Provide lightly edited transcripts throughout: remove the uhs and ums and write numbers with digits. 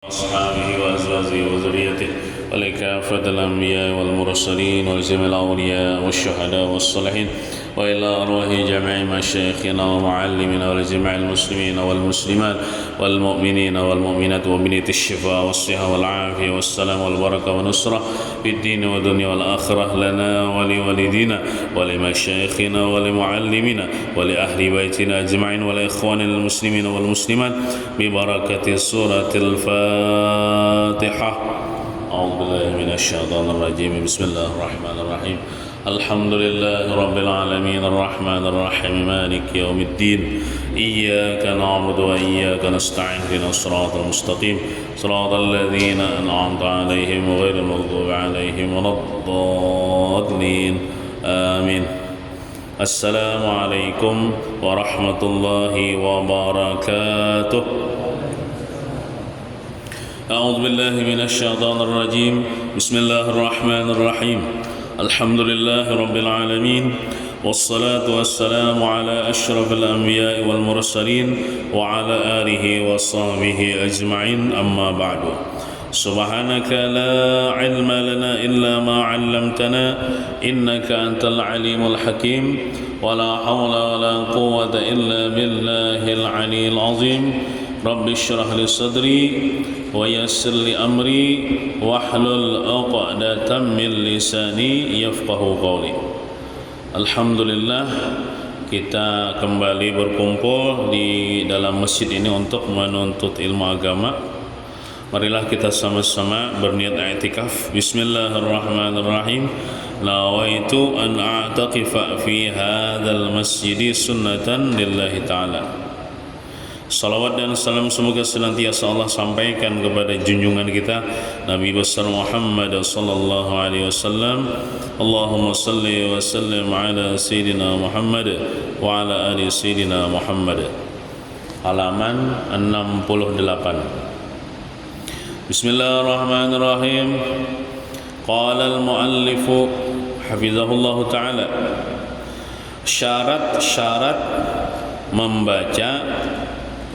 أصحابه وأزواجه وذريته ولكافة الأنبياء والمرسلين ولجميع الأولياء والشهداء والصالحين وإلى أرواح جميع مشايخنا ومعلمنا ولجميع المسلمين والمسلمات والمؤمنين والمؤمنات وبنية الشفاء والصحة والعافية والسلام والبركة والنصرة في الدين والدنيا والآخرة لنا ولوالدينا ولمشايخنا ولمعلمنا ولأهل بيتنا أجمعين ولإخواننا المسلمين والمسلمات ببركة سورة الفاتحة. أعوذ بالله من الشيطان الرجيم. بسم الله الرحمن الرحيم. الحمد لله رب العالمين الرحمن الرحيم مالك يوم الدين إياك نعبد وإياك نستعين اهدنا الصراط المستقيم صراط الذين أنعمت عليهم غير المغضوب عليهم ولا الضالين آمين. السلام عليكم ورحمة الله وبركاته. أعوذ بالله من الشيطان الرجيم. بسم الله الرحمن الرحيم. الحمد لله رب العالمين والصلاة والسلام على أشرف الأنبياء والمرسلين وعلى آله وصحبه أجمعين. أما بعد. سبحانك لا علم لنا إلا ما علمتنا إنك أنت العليم الحكيم ولا حول ولا قوة إلا بالله العلي العظيم. رب اشرح لي صدري ويسر لي أمري واحلل عقدة من لساني يفقهوا قولي. Alhamdulillah, kita kembali berkumpul di dalam masjid ini untuk menuntut ilmu agama. Marilah kita sama-sama berniat i'tikaf. Bismillahirrahmanirrahim. Nawaitu an a'taqifa fi hadzal masjid sunnatan lillahi ta'ala. Salawat dan salam semoga senantiasa Allah sampaikan kepada junjungan kita Nabi besar Muhammad sallallahu alaihi wasallam. Allahumma salli wa sallim ala sayyidina Muhammad wa ala ali sayyidina Muhammad. Halaman 68. Bismillahirrahmanirrahim. Qala al-muallif hafizahullah ta'ala, syarat-syarat membaca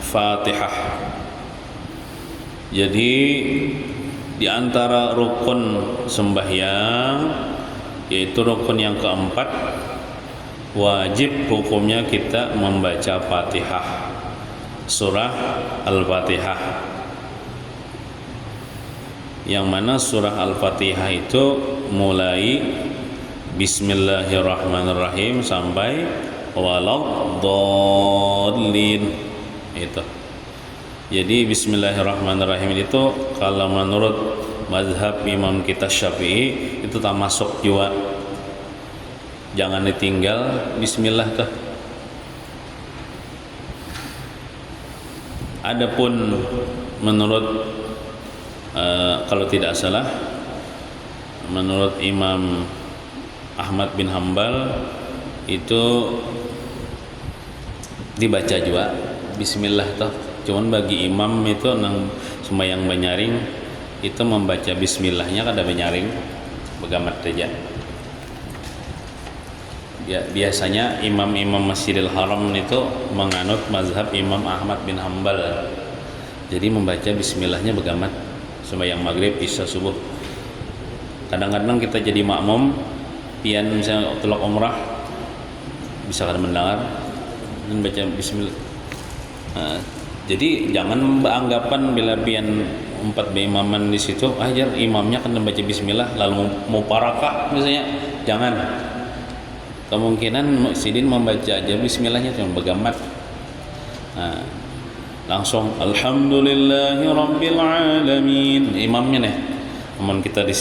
Fatihah. Jadi di antara rukun sembahyang, yaitu rukun yang keempat, wajib hukumnya kita membaca Fatihah, surah Al-Fatihah. Yang mana surah Al-Fatihah itu mulai Bismillahirrahmanirrahim sampai Waladdallin. Itu. Jadi Bismillahirrahmanirrahim itu kalau menurut mazhab Imam kita Syafi'i itu tak masuk juga. Jangan ditinggal Bismillah tuh. Adapun menurut kalau tidak salah menurut Imam Ahmad bin Hambal itu dibaca juga Bismillah toh. Cuman bagi imam itu nang sembahyang banyaring itu membaca Bismillahnya kada banyaring begamat saja. Biasanya imam-imam Masjidil Haram itu menganut mazhab Imam Ahmad bin Hambal. Jadi membaca Bismillahnya begamat sembahyang maghrib, isya, subuh. Kadang-kadang kita jadi makmum pian misalnya telok umrah bisa kada mendengar dan baca Bismillah. Jadi jangan beranggapan bila pian empat beimaman di situ ajar imamnya kan membaca Bismillah lalu mau parakah misalnya, jangan. Kemungkinan muqsidin membaca aja Bismillahnya cuma begamat. Langsung Alhamdulillahi Rabbil Alamin imamnya nih. Namun kita di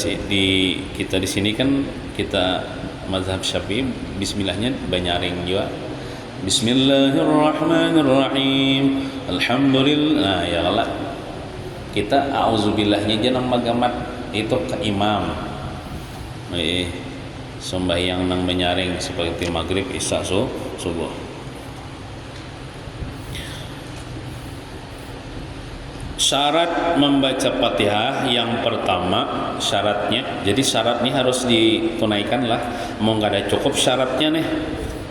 sini kan kita mazhab Syafi'i Bismillahnya banyaring juga. Bismillahirrahmanirrahim. Alhamdulillah. Ya Allah. Kita auzubillahnya jangan magamat itu ke imam. Sembahyang nang menyaring seperti maghrib, isya, subuh. Syarat membaca Fatihah yang pertama syaratnya. Jadi syarat ini harus ditunaikan lah. Mau nggak ada cukup syaratnya nih.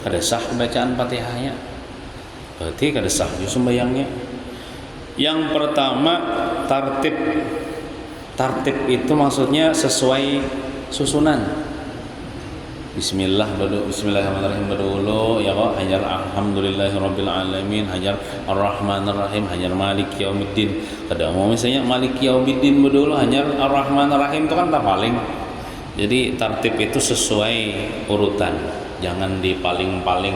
Kada sah bacaan Fatihahnya. Berarti kada sah sembahyangnya. Yang pertama tartib. Tartib itu maksudnya sesuai susunan. Bismillahirrahmanirrahim dulu ya kok, hajar alhamdulillahirabbil alamin, hajar arrahmanir rahim, hajar maliki yaumiddin. Kada mau misalnya maliki yaumiddin dulu, hajar arrahmanir rahim itu kan tak paling. Jadi tartib itu sesuai urutan, jangan dipaling-paling.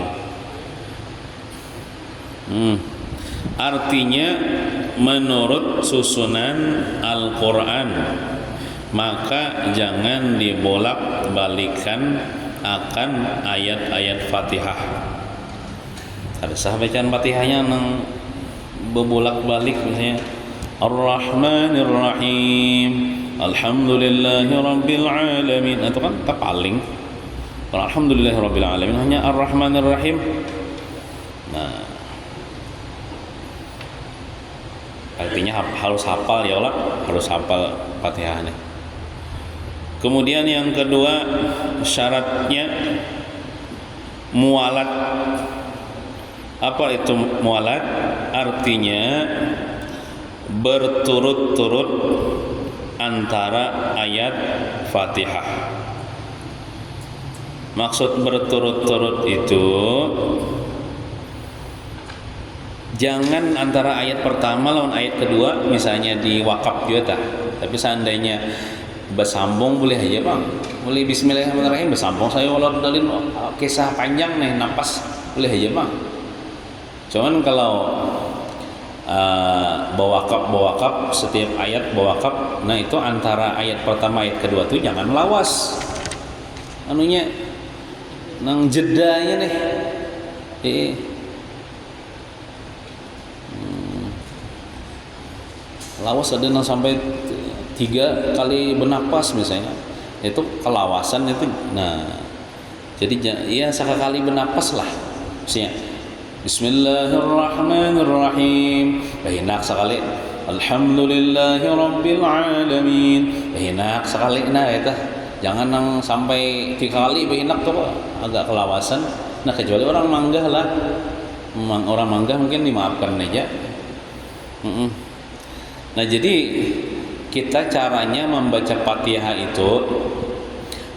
Artinya menurut susunan Al-Quran, maka jangan dibolak-balikan akan ayat-ayat Fatihah. Ada sahabat bacaan Fatihahnya nang bebolak-balik, misalnya Ar-Rahmanir Rahim, Alhamdulillahirabbil alamin, itu kan terpaling. Alhamdulillahirabbil alamin hanya Ar-Rahmanir Rahim. Nah, artinya harus hafal ya Allah, harus hafal Fatihahnya. Kemudian yang kedua syaratnya mualat. Apa itu mualat? Artinya berturut-turut antara ayat Fatihah. Maksud berturut-turut itu jangan antara ayat pertama lawan ayat kedua, misalnya di wakaf juga tak. Tapi seandainya bersambung boleh aja bang, boleh bismillahirrahmanirrahim bersambung, saya walau dalil kisah panjang nih napas boleh aja bang. Cuman kalau bawakaf setiap ayat bawakaf, nah itu antara ayat pertama ayat kedua tuh jangan melawas anunya nang jedanya nih lawas ada nang sampai 3 kali bernapas misalnya, itu kelawasan itu. Nah jadi ya sekali bernapas lah, misalnya Bismillahirrahmanirrahim bahinak sekali, Alhamdulillahirabbil alamin bahinak sekali. Nah itu jangan nang sampai 3 kali bahinak tuh agak kelawasan. Nah kecuali orang manggah lah, orang manggah mungkin dimaafkan aja. Nah jadi kita caranya membaca Fatihah itu,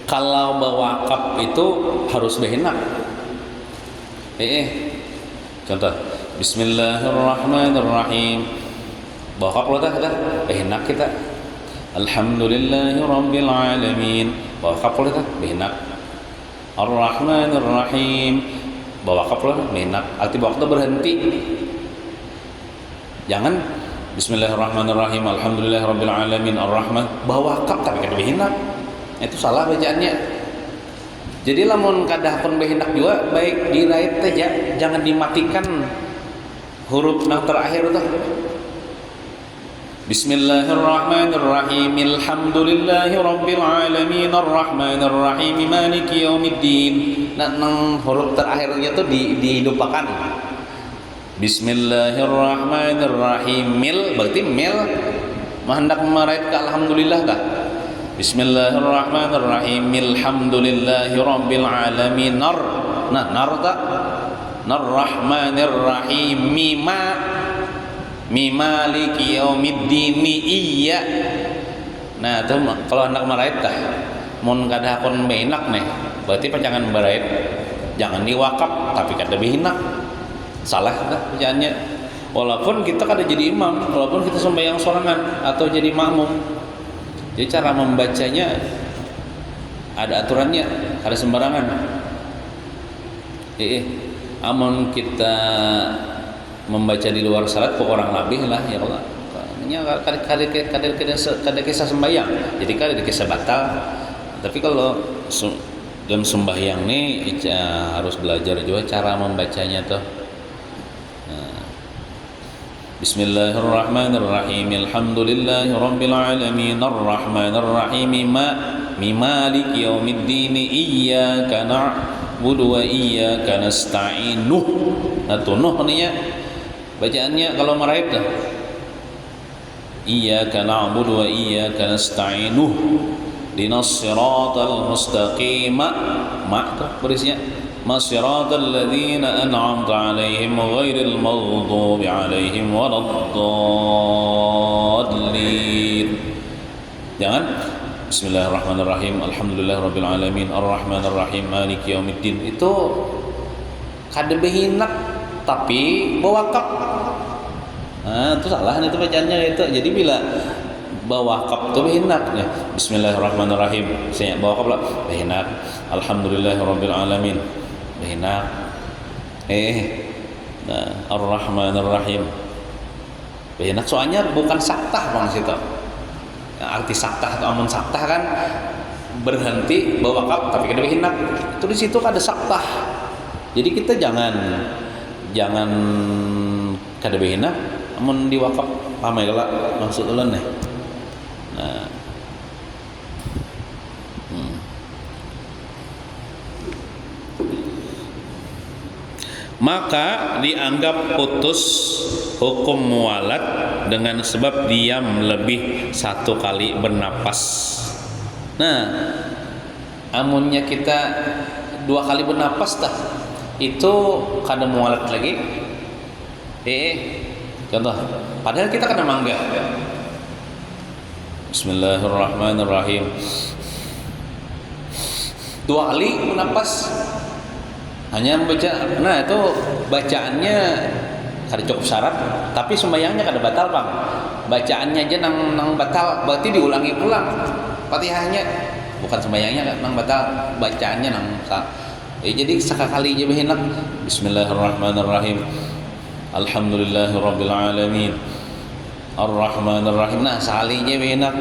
kalau bawakaf itu harus behenak. Contoh Bismillahirrahmanirrahim, bawakaf lo dah behenak kita. Alhamdulillahirabbil alamin, bawakaf lo dah behenak. Ar-Rahmanir-Rahim, bawakaf lo behenak. Arti bawakaf itu berhenti. Jangan Bismillahirrahmanirrahim, Alhamdulillahirabbil alamin, Ar-Rahman, bawakaf tapi kada behinak. Itu salah bacaannya. Jadi lamun kadah pun behinak juga baik dirait aja, jangan dimatikan huruf yang terakhir itu. Bismillahirrahmanirrahim, Alhamdulillahirabbil alamin, Ar-Rahmanir-Rahim, Maliki yaumiddin. Nah, huruf terakhirnya itu dilupakan. Bismillahirrahmanirrahim, mil berarti mil hendak merait ke alhamdulillah kah? Bismillahirrahmanirrahim, alhamdulillahirabbil alamin, nar tak nar rahmanirrahim, maliki yaumiddin, iya. Nah itu kalau hendak merait kah mun kada kon benak nih berarti jangan merait, jangan diwakaf tapi kada behinak. Salah dah bacaannya. Walaupun kita kada jadi imam, walaupun kita sembahyang sorangan atau jadi makmum. Jadi cara membacanya ada aturannya, ada sembarangan. Amun kita membaca di luar salat kok orang labih lah ya Allah. Nya kada kisah sembahyang. Jadi kada kisah batal. Tapi kalau dalam sembahyang nih harus belajar juga cara membacanya tuh. Bismillahirrahmanirrahim, Alhamdulillahirabbil alamin, Ar-Rahmanir-Rahim, maliki yaumiddin, iyyaka na'budu wa iyyaka nasta'in. Nah tuh nih bacaannya kalau meraib dah. Iyyaka na'budu wa iyyaka nasta'in. Dinas siratal mustaqim. Tuh berisnya Masiratal ladzina an'amta 'alaihim ghairil maghdubi 'alaihim waladdallin. Jangan Bismillahirrahmanirrahim, Alhamdulillahirabbil alamin, Arrahmanir Rahim, Maliki yaumiddin. Itu kada behinak tapi bawakaf. Itu salah itu bacaannya itu. Jadi bila bawakaf itu behinak ya. Bismillahirrahmanirrahim. Saya bawakaf lah behinak. Alhamdulillahirabbil alamin. Behinak. Arrahmanir Rahim. Behinak soalnya bukan saktah Bang situ. Arti saktah atau amun saktah kan berhenti bawakaf tapi kada behinak. Itu di situ ada saktah. Jadi kita jangan kada behinak amun diwakaf pamai kala maksud ulun nih. Nah. Maka dianggap putus hukum mualat dengan sebab diam lebih satu kali bernapas. Nah, amunnya kita 2 kali bernapas dah, itu kada mualat lagi. Contoh, padahal kita kena mangga. Bismillahirrahmanirrahim. 2 kali bernapas. Hanya membaca, nah itu bacaannya kada cukup syarat, tapi sembahyangnya kada batal Bang. Bacaannya aja nang batal, berarti diulangi pulang Fatihahnya, bukan sembahyangnya nang batal, bacaannya nang sah. Jadi sekali aja behinak. Bismillahirrahmanirrahim, Alhamdulillahirabbil alamin, Arrahmanir Rahim. Nah sekali aja behinak.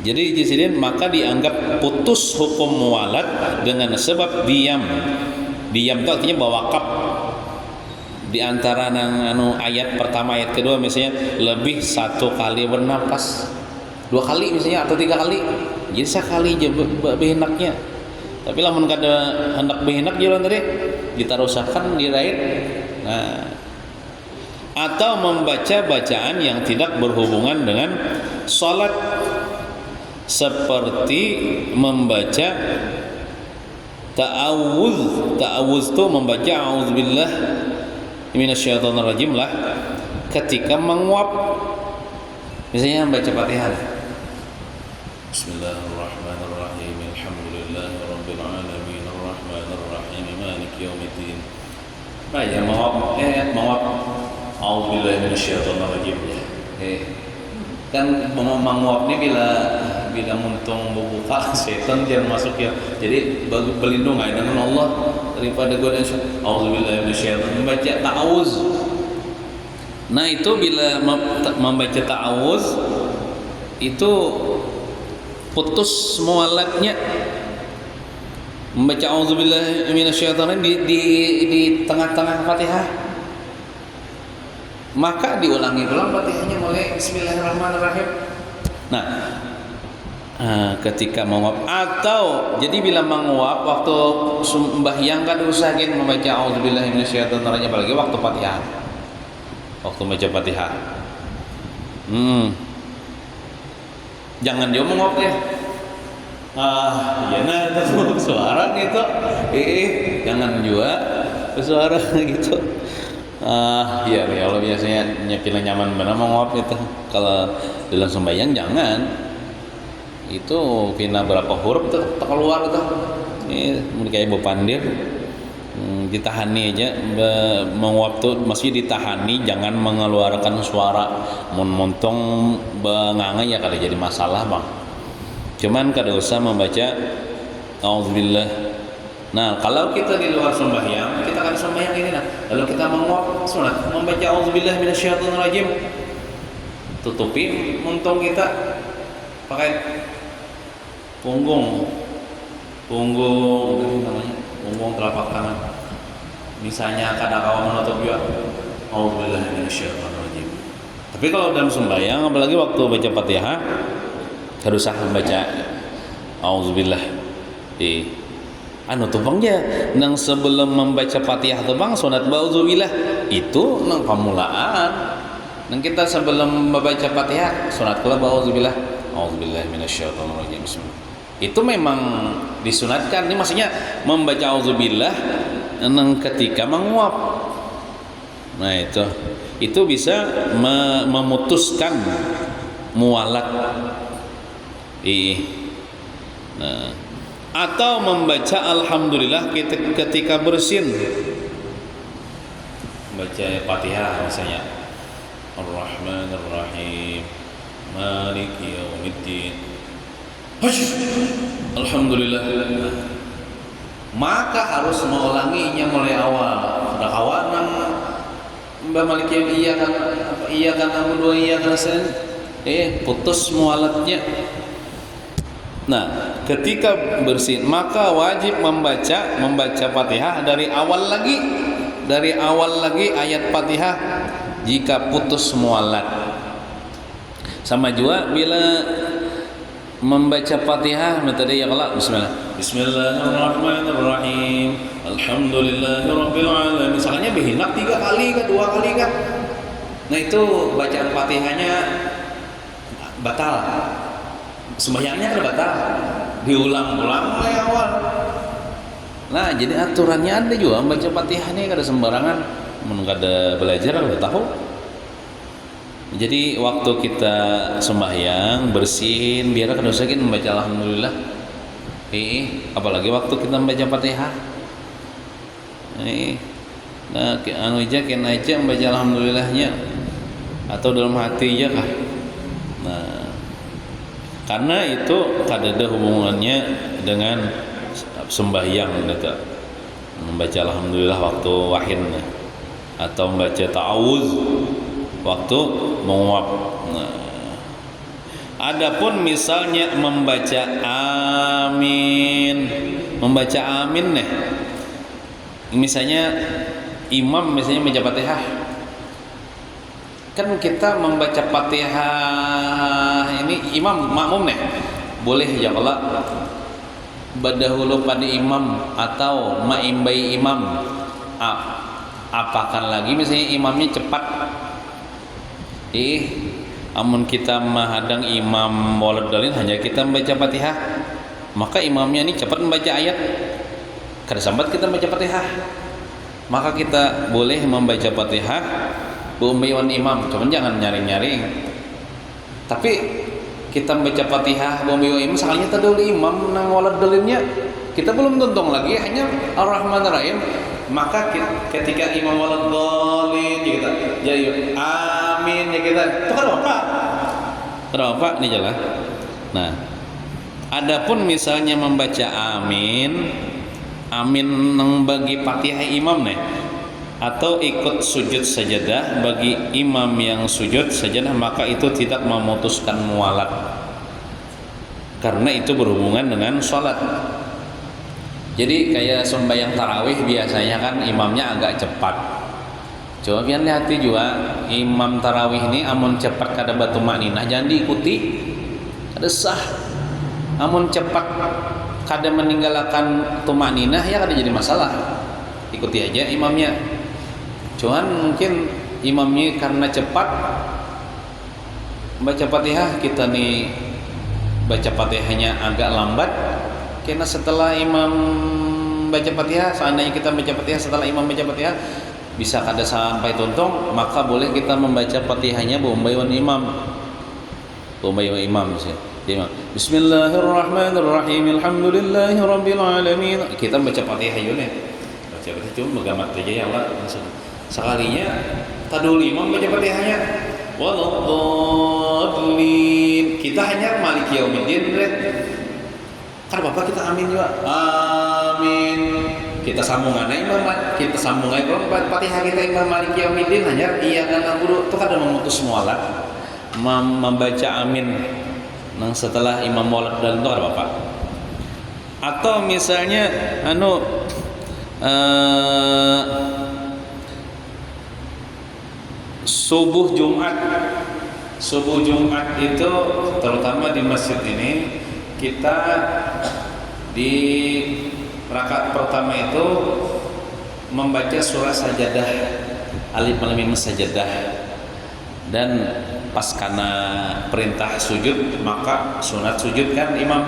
Jadi di sini maka dianggap putus hukum mualat dengan sebab diam itu artinya bawakaf di antara ayat pertama ayat kedua misalnya lebih 1 kali bernapas, 2 kali misalnya atau 3 kali, jadi sekali aja behinaknya. Tapi lamun kada hendak behinak jalan tadi ditarusakan diraih. Nah, atau membaca bacaan yang tidak berhubungan dengan salat seperti membaca ta'awuz itu membaca a'udzubillah minasyaitonirrajim lah ketika menguap, misalnya membaca Fatihah. Bismillahirrahmanirrahim, Alhamdulillahirabbil alamin, Arrahmanir Rahim, Maliki yaumiddin. Baca menguap a'udzubillahi minasyaitonirrajim. Kan menguap ini bila muntung buka setan jangan masuk ya. Jadi berlindung dengan Allah daripada godaan syaitan. Auzubillahi minasyaitonir membaca ta'awuz. Nah itu bila membaca ta'awuz itu putus mualatnya. Membaca auzubillahi minasyaitonir di tengah-tengah Fatihah. Maka diulangi ulang Fatihahnya mulai Bismillahirrahmanirrahim. Nah, ketika menguap atau jadi bila menguap waktu sembahyang kan usahakan membaca auzubillahi minasyaitonir, apalagi waktu Fatihah. Waktu baca Fatihah. Jangan dia menguap ya. Iya itu suara gitu. Jangan juga suara gitu. Ya Allah biasanya nyepil nyaman benar menguap itu. Kalau dalam sembahyang jangan. Itu pina berapa huruf tuh keluar tuh. Ini kayak ibu pandir. Ditahani aja menguap tuh masih ditahani, jangan mengeluarkan suara. Montong benganga ya kada jadi masalah Bang. Cuman kada usah membaca auzubillah. Nah, kalau kita di luar sembahyang, kita kan sembahyang ini nah. Lalu kita menguap sunat membaca auzubillah minasyaitonirrajim. Tutupi muntung kita pakai punggung namanya, punggung telapak tangan. Misalnya kada kawan menutup juga auzubillah minasyaitonirrajim. Tapi kalau dalam sembahyang apalagi waktu baca Fatihah harus membaca auzubillah tumpangnya nang sebelum membaca Fatihah tuh Bang sunat auzubillah itu nang pamulaan. Nang kita sebelum membaca Fatihah sunat kula auzubillah minasyaitonirrajim. Bismillah. Itu memang disunatkan. Ini maksudnya membaca auzubillah ketika menguap. Nah itu bisa memutuskan mualat. Nah, atau membaca alhamdulillah ketika bersin, baca Fatihah misalnya, Ar-Rahmanir Rahim, Maliki Yaumiddin, alhamdulillah, maka harus mengulanginya mulai awal. Sudah kawanan Mbak Maliki yang iya kan amun iya kan putus mualatnya. Nah, ketika bersin maka wajib membaca Fatihah dari awal lagi ayat Fatihah jika putus mualat. Sama juga bila membaca Fatihah metode ya kalau Bismillahirrahmanirrahim, Alhamdulillahirabbil alamin. Misalnya behinak 3 kali kah 2 kali kah. Nah, itu bacaan Fatihahnya batal. Sembahyangnya kan batal, diulang-ulang mulai awal. Nah, jadi aturannya ada juga membaca Fatihah ini kada sembarangan, mun kada belajar kada tahu. Jadi waktu kita sembahyang bersihin biar kada usah kita membaca alhamdulillah. Apalagi waktu kita membaca Fatihah. Nah, anu aja kena aja membaca alhamdulillahnya atau dalam hati aja kah. Nah, karena itu kada ada hubungannya dengan sembahyang gitu. Membaca alhamdulillah waktu wahin atau membaca ta'awuz waktu menguap. Nah, adapun misalnya membaca amin nih. Misalnya imam membaca Fatihah. Kan kita membaca Fatihah ini imam makmum nih boleh ya Allah berdahulu pada imam atau ma'imbai imam. Apakan lagi misalnya imamnya cepat, amun kita menghadang imam walad dalin hanya kita membaca Fatihah, maka imamnya ini cepat membaca ayat, kada sambat kita membaca Fatihah, maka kita boleh membaca Fatihah Bumbaywan imam, cuman jangan nyaring-nyaring. Tapi kita membaca Fatihah Bumbaywan imam, sekalinya terdahulu imam nang walad dalinnya, kita belum tuntung lagi, hanya Ar-Rahmanir Rahim. Maka ketika imam walad dalin ya kita jadi amin ya kita. Itu kan apa? Ini jelas. Nah, adapun misalnya membaca amin nang bagi Fatihah imam nih, atau ikut sujud sajadah bagi imam yang sujud sajadah, maka itu tidak memutuskan mualat karena itu berhubungan dengan sholat. Jadi kayak sembahyang tarawih biasanya kan imamnya agak cepat. Coba pian lihat juga imam tarawih ini amun cepat kada batu makninah jangan diikuti, kada sah. Amun cepat kada meninggalkan tumakninah ya kada jadi masalah, ikuti aja imamnya. Cuman mungkin imamnya karena cepat baca Fatihah, kita nih baca Fatihahnya agak lambat. Karena setelah imam baca Fatihah, seandainya kita baca Fatihah setelah imam baca Fatihah bisa kada sampai tuntung, maka boleh kita membaca Fatihahnya Bumbaywan imam sih. Bismillahirrahmanirrahim, Alhamdulillahirabbil alamin. Kita baca Fatihah yune. Baca Fatihah cuma gamat aja ya Allah. Sekalinya tadul imam baca Fatihahnya waladhdallin, kita hanya Maliki Yaumiddin kan Bapak kita amin juga amin, kita sambungan imam, kita sambungan Fatihah kita imam Maliki Yaumiddin hanya iya kan guru itu kada memutus mualat membaca amin nang setelah imam walad dan itu kada Bapak. Atau misalnya subuh Jumat itu terutama di masjid ini kita di rakaat pertama itu membaca surah sajadah alif lam mim sajadah, dan pas karena perintah sujud maka sunat sujud kan imam.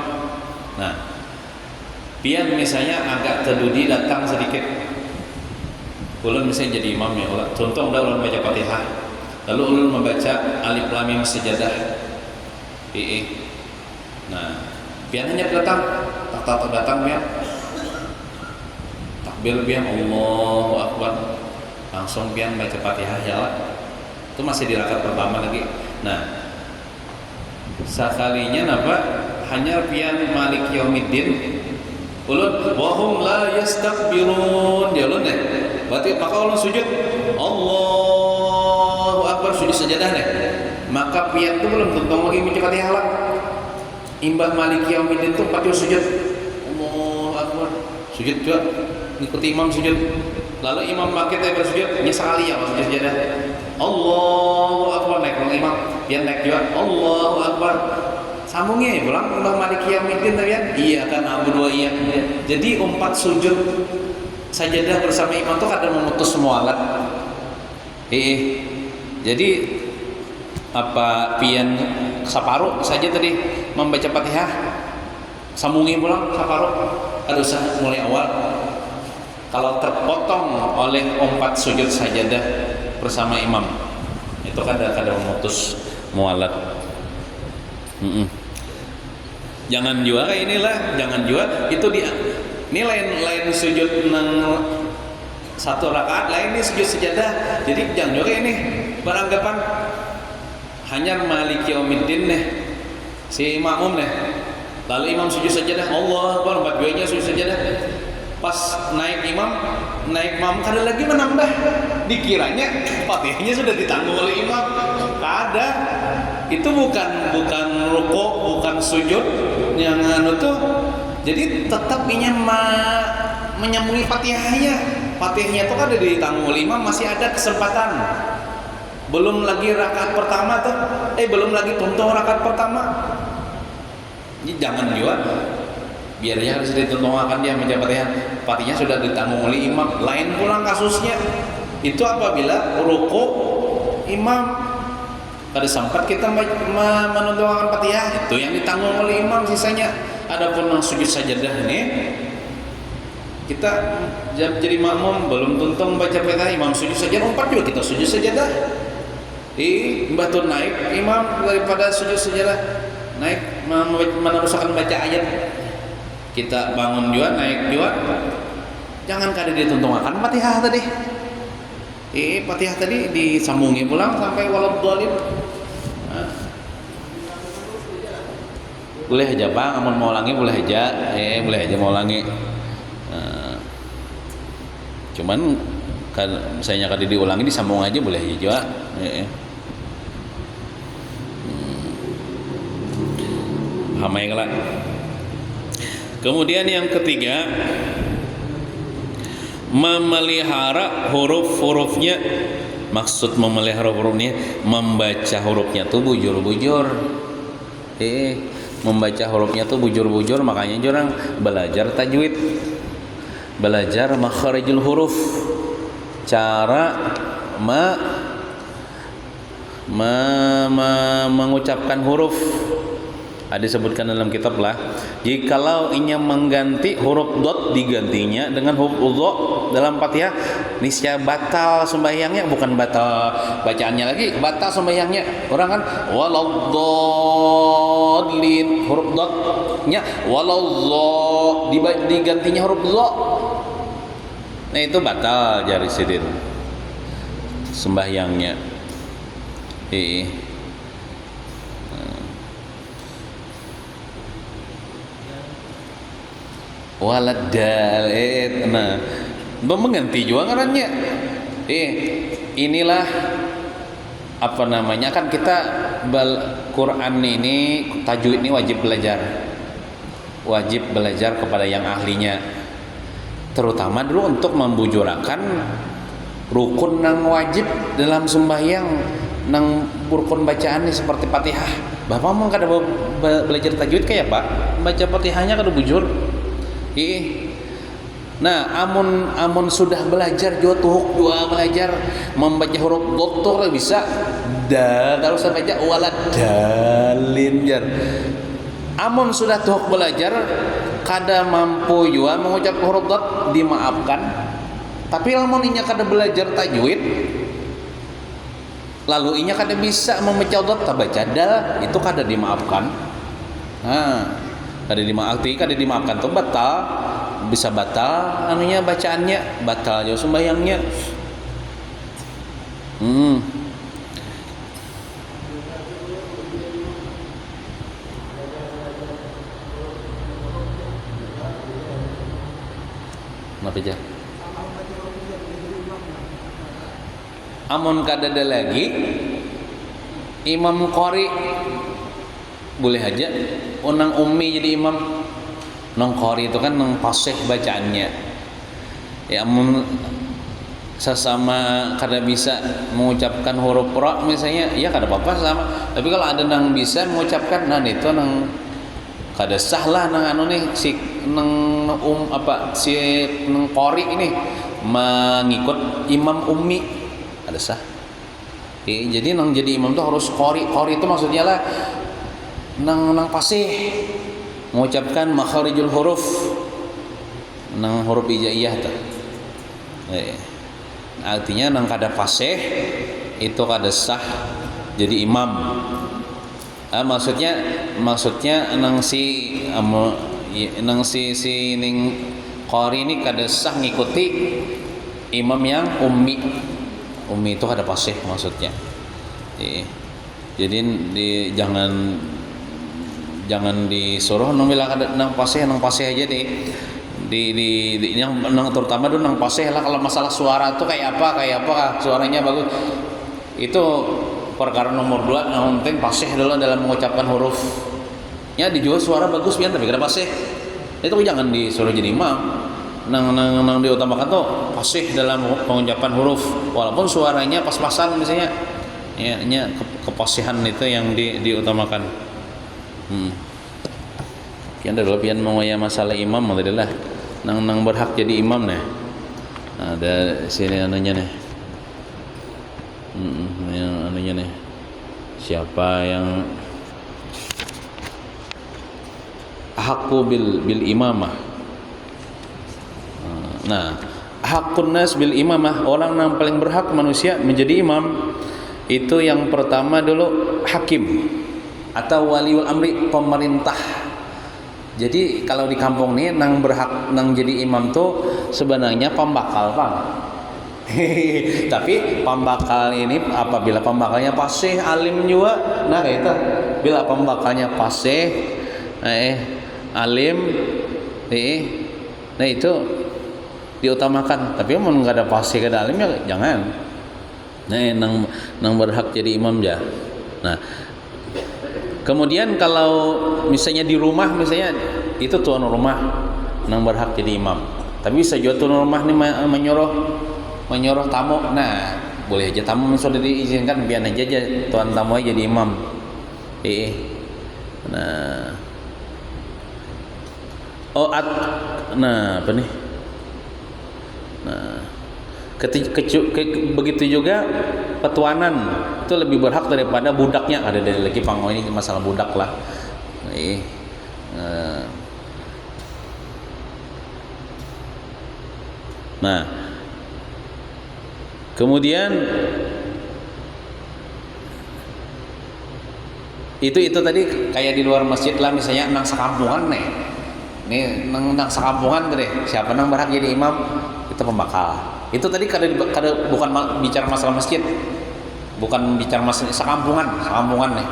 Nah, pian misalnya agak terdudi datang sedikit. Ulun misalnya jadi imam ya, contoh udah ulun baca Fatihah, lalu ulun membaca Alif Lam Mim Sajadah. Nah, pian hanya datang, tak datang pian. Takbir pian Allahu Akbar. Langsung pian baca Fatihah jalan. Itu masih di rakaat pertama lagi. Nah, sekalinya napa hanya pian Malik Yaumiddin ulun wahum la yastakbirun dia ulun deh. Berarti maka ulun sujud Allahu Akbar sujud sajadah deh. Maka pian tu belum tentang lagi baca Fatihah lah. Imbah Malik Yaumiddin tu pakai sujud Allahu Akbar sujud juga ikuti imam sujud. Lalu imam makin teh bersujud nya sekali ya sujud sajadah. Allahu Akbar naik orang imam pian naik juga Allahu Akbar sambungnya pulang udah Maliki Yaumiddin ya. Iya kan abu dua iya. Jadi 4 sujud sajadah bersama imam tuh kadang memutus semua alat. Jadi apa pian saparuh saja tadi membaca Fatihah sambungnya pulang saparuh ada usah mulai awal. Kalau terpotong oleh 4 sujud sajadah bersama imam itu kadang-kadang memutus mualat. Jangan juga kayak inilah, jangan juga itu dia. Ini lain sujud nang 1 rakaat, lain ini sujud sajadah. Jadi jangan juga ini beranggapan hanya Maliki Yaumiddin nih si makmum nih. Lalu imam sujud sajadah, Allah Akbar, 4 duanya sujud sajadah. Pas naik imam kada lagi menambah, dikiranya Fatihahnya sudah ditanggung oleh imam. Kada, itu bukan rukuk, bukan sujud yang anu tuh. Jadi tetap inya menyambungi Fatihahnya. Fatihahnya itu kan ada ditanggung oleh imam, masih ada kesempatan. Belum lagi rakaat pertama tuh, belum lagi tuntung rakaat pertama. Jadi jangan juga biar dia harus ditentukan dia menjawab Fatihahnya sudah ditanggung oleh imam. Lain pulang kasusnya itu apabila rukuk imam kada sempat kita menentukan Fatihah, itu yang ditanggung oleh imam sisanya. Adapun yang sujud sajadah ini kita jadi makmum belum tuntung baca Fatihah, imam sujud sajadah 4 juga kita sujud sajadah. Batu naik imam daripada sujud sajadah naik meneruskan baca ayat. Kita bangun juga, naik juga. Jangan kada dituntungkan Fatihah tadi. Fatihah tadi disambungi pulang sampai waladhdallin. Boleh aja Bang, amun mau ulangi boleh aja. Boleh aja mau ulangi. Cuman kan misalnya kada diulangi disambung aja boleh aja juga. Hamai kelak. Kemudian yang ketiga, memelihara huruf-hurufnya. Maksud memelihara hurufnya, membaca hurufnya tuh bujur-bujur. Membaca hurufnya tuh bujur-bujur, makanya orang belajar tajwid, belajar makharijul huruf, cara mengucapkan huruf. Ada disebutkan dalam kitab lah, jikalau inya mengganti huruf dot digantinya dengan huruf dha dalam Fatihah, niscaya batal sembahyangnya, bukan batal bacaannya lagi, batal sembahyangnya. Orang kan waladdallin huruf dot nya waladh digantinya huruf dha. Nah itu batal jari sidin sembahyangnya. Waladhalin. Nah, mengganti juga ngarannya. Inilah apa namanya, kan kita Quran ini tajwid ini wajib belajar kepada yang ahlinya, terutama dulu untuk membujurakan rukun nang wajib dalam sembahyang nang rukun bacaan ini seperti Fatihah. Bapak mau kada belajar tajwid kayak Pak baca Fatihahnya kada bujur. Nah, amun sudah belajar juga belajar membaca huruf doktor bisa. Kalau saya baca waladhalin jar. Amun sudah tuh belajar kada mampu jua mengucap huruf dot dimaafkan. Tapi lamun inya kada belajar tajwid, lalu inya kada bisa memecah dot tabaca dal, itu kada dimaafkan. Kada dimaafkan tuh batal, bisa batal anunya bacaannya, batal jauh sembahyangnya. Apa aja? Amun kadada lagi imam qori boleh aja unang ummi jadi imam. Nang qori itu kan nang fasih bacaannya. Ya amun sesama kada bisa mengucapkan huruf ra misalnya, ya kada apa-apa sama. Tapi kalau ada nang bisa mengucapkan, nah itu nang kada sah lah nang anu nih si nang si nang qori ini mengikut imam ummi. Ada sah. Jadi nang jadi imam tuh harus qori. Qori itu maksudnya lah nang fasih mengucapkan makharijul huruf, nang huruf hijaiyah tuh. Artinya nang kada fasih itu kada sah jadi imam. Maksudnya nang si ning qori ini kada sah ngikuti imam yang ummi. Umi itu ada fasih maksudnya. Jadi jangan disuruh nang fasih aja yang terutama dulu nang fasih lah. Kalau masalah suara tuh kayak apa suaranya bagus. Itu perkara nomor 2, yang penting fasih dulu dalam mengucapkan huruf. Ya dijual suara bagus pian tapi kada fasih. Itu jangan disuruh jadi imam. Nang diutamakan tuh fasih dalam pengucapan huruf, walaupun suaranya pas-pasan misalnya, ya kepasihan itu yang diutamakan. Kian dulu pian mau ya masalah imam adalah nang berhak jadi imam nih. Ada sini anunya nih. Yang anunya nih. Siapa yang haqqu bil imamah? Nah, hakun nas bil imamah, orang yang paling berhak manusia menjadi imam itu yang pertama dulu hakim atau waliul amri, pemerintah. Jadi kalau di kampung nih nang berhak nang jadi imam tuh sebenarnya pembakal, Bang. Tapi pembakal ini apabila pembakalnya fasih alim juga, nah kayak itu. Bila pembakalnya fasih alim nah itu diutamakan. Tapi mau nggak ada fasih ke dalam ya jangan. Nah, nang berhak jadi imam ya. Nah, kemudian kalau misalnya di rumah misalnya itu tuan rumah nang berhak jadi imam. Tapi bisa juga tuan rumah nih menyuruh tamu. Nah, boleh aja tamu sudah diizinkan biar aja tuan tamu aja jadi imam. Nah, apa nih? Nah, begitu juga petuanan itu lebih berhak daripada budaknya. Ada dari lagi panggung ini masalah budak lah. Nah, kemudian itu tadi kayak di luar masjid lah misalnya nang sekampungan nih nang sekampungan deh siapa nang berhak jadi imam itu pembakal. Itu tadi kada bukan bicara masalah masjid, bukan bicara masalah sekampungan nih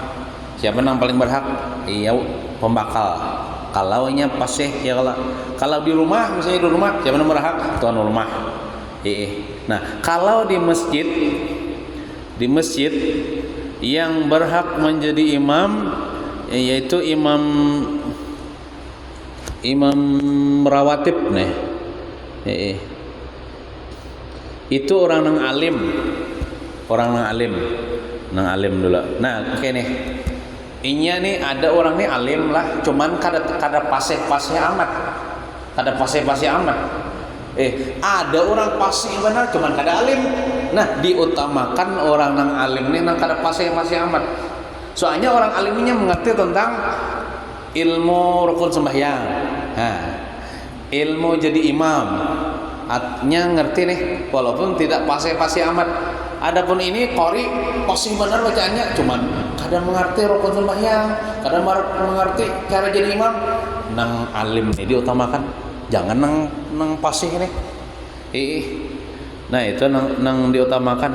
siapa nang paling berhak, iya pembakal. Kalau nya fasih ya kalau di rumah misalnya di rumah siapa nang berhak, tuan rumah. Nah, kalau di masjid yang berhak menjadi imam yaitu imam rawatib nih. Itu orang nang alim dulu. Nah, oke nih. Inya nih ada orang nih alim lah, cuman kada fasih amat. Ada orang fasih benar cuman kada alim. Nah, diutamakan orang nang alim nih nang kada fasih amat. Soalnya orang alimnya mengerti tentang ilmu rukun sembahyang. Ilmu jadi imam. Artinya ngerti nih, walaupun tidak fasih-fasih amat. Adapun ini qori fasih benar bacaannya, cuman kadang mengerti rukun sembahyang, kadang mengerti cara jadi imam. Nang alim nih diutamakan, jangan nang fasih nih. Nah itu nang diutamakan.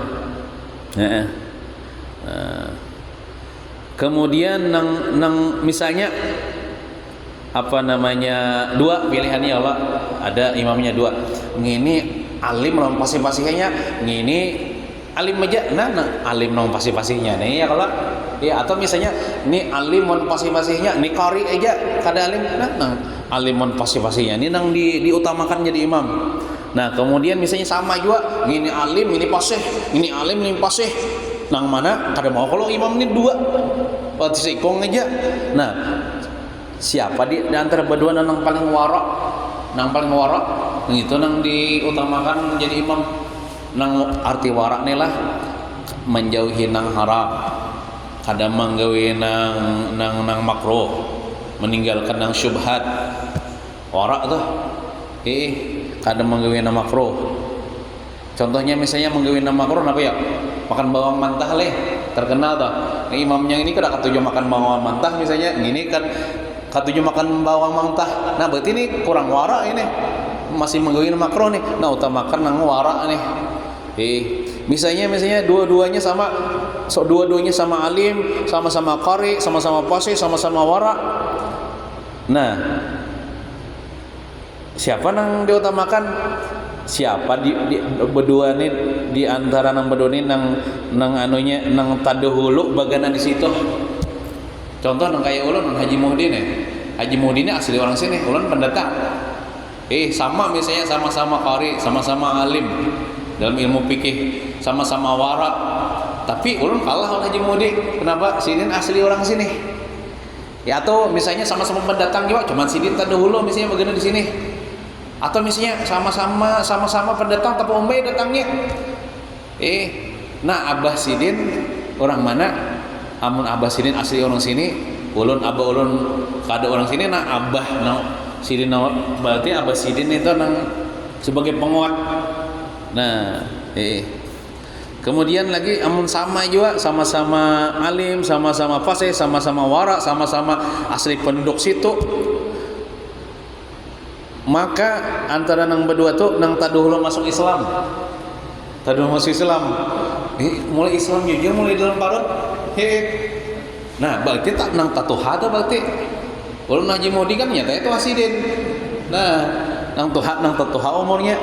Kemudian nang misalnya apa namanya dua pilihannya Allah, ada imamnya dua, ngini alim lawan pasih-pasihnya, ngini alim aja, nah alim lawan pasih-pasihnya nih ya kalau ya, atau misalnya ini alim lawan pasih-pasihnya, ini qari aja kada alim, nah alim lawan pasih-pasihnya ini nang diutamakan jadi imam. Nah kemudian misalnya sama juga, ngini alim ini pasih, ini alim ini pasih, nang mana kada mau kalau imam ini dua waktu sikong aja. Nah siapa di antara berdua nang paling warak, itu nang diutamakan jadi imam. Nang arti warak nih lah menjauhi nang haram, kada menggawe nang makruh, meninggalkan nang syubhat. Warak tuh kada menggawe nang makruh. Contohnya misalnya menggawe nang makruh apa ya, makan bawang mentah leh, terkenal tuh. Nah, imamnya ini kada katuju makan bawang mentah misalnya, ini kan katuju makan bawang mentah. Nah berarti ini kurang wara ini, masih menggawi makruh nih. Nah utamakan nang wara nih. Misalnya dua-duanya sama, dua-duanya sama alim, sama-sama qari, sama-sama fasih, sama-sama wara. Nah siapa nang diutamakan? Siapa di berdua nih, di antara nang berdua nih nang anunya nang tadahulu baganan di situ. Contoh nang kayak ulun Haji Muhdin ya. Haji Muhdin ini asli orang sini, ulun pendatang. Sama misalnya sama-sama qari, sama-sama alim dalam ilmu fikih, sama-sama wara. Tapi ulun kalah sama Haji Muhdin. Kenapa? Sidin asli orang sini. Ya atau misalnya sama-sama pendatang juga, cuman Sidin terdahulu misalnya bagaimana di sini. Atau misalnya sama-sama pendatang tapi umbai datangnya. Nah Abah Sidin orang mana? Amun Abah Sidin asli orang sini, ulun abah ulun kada orang sini, nah Abah nang Sidin berarti Abah Sidin itu nang sebagai penguat. Nah, kemudian lagi amun sama juga, sama-sama alim, sama-sama fasih, sama-sama wara, sama-sama asli penduduk situ. Maka antara nang berdua tuh nang taduhul masuk Islam. Mulai Islam jujur mulai dalam parut. Nah berarti tak nang tatuha tuh berarti kalau Haji Muhdin kan nyata itu asidin. Nah nang tatuha umurnya,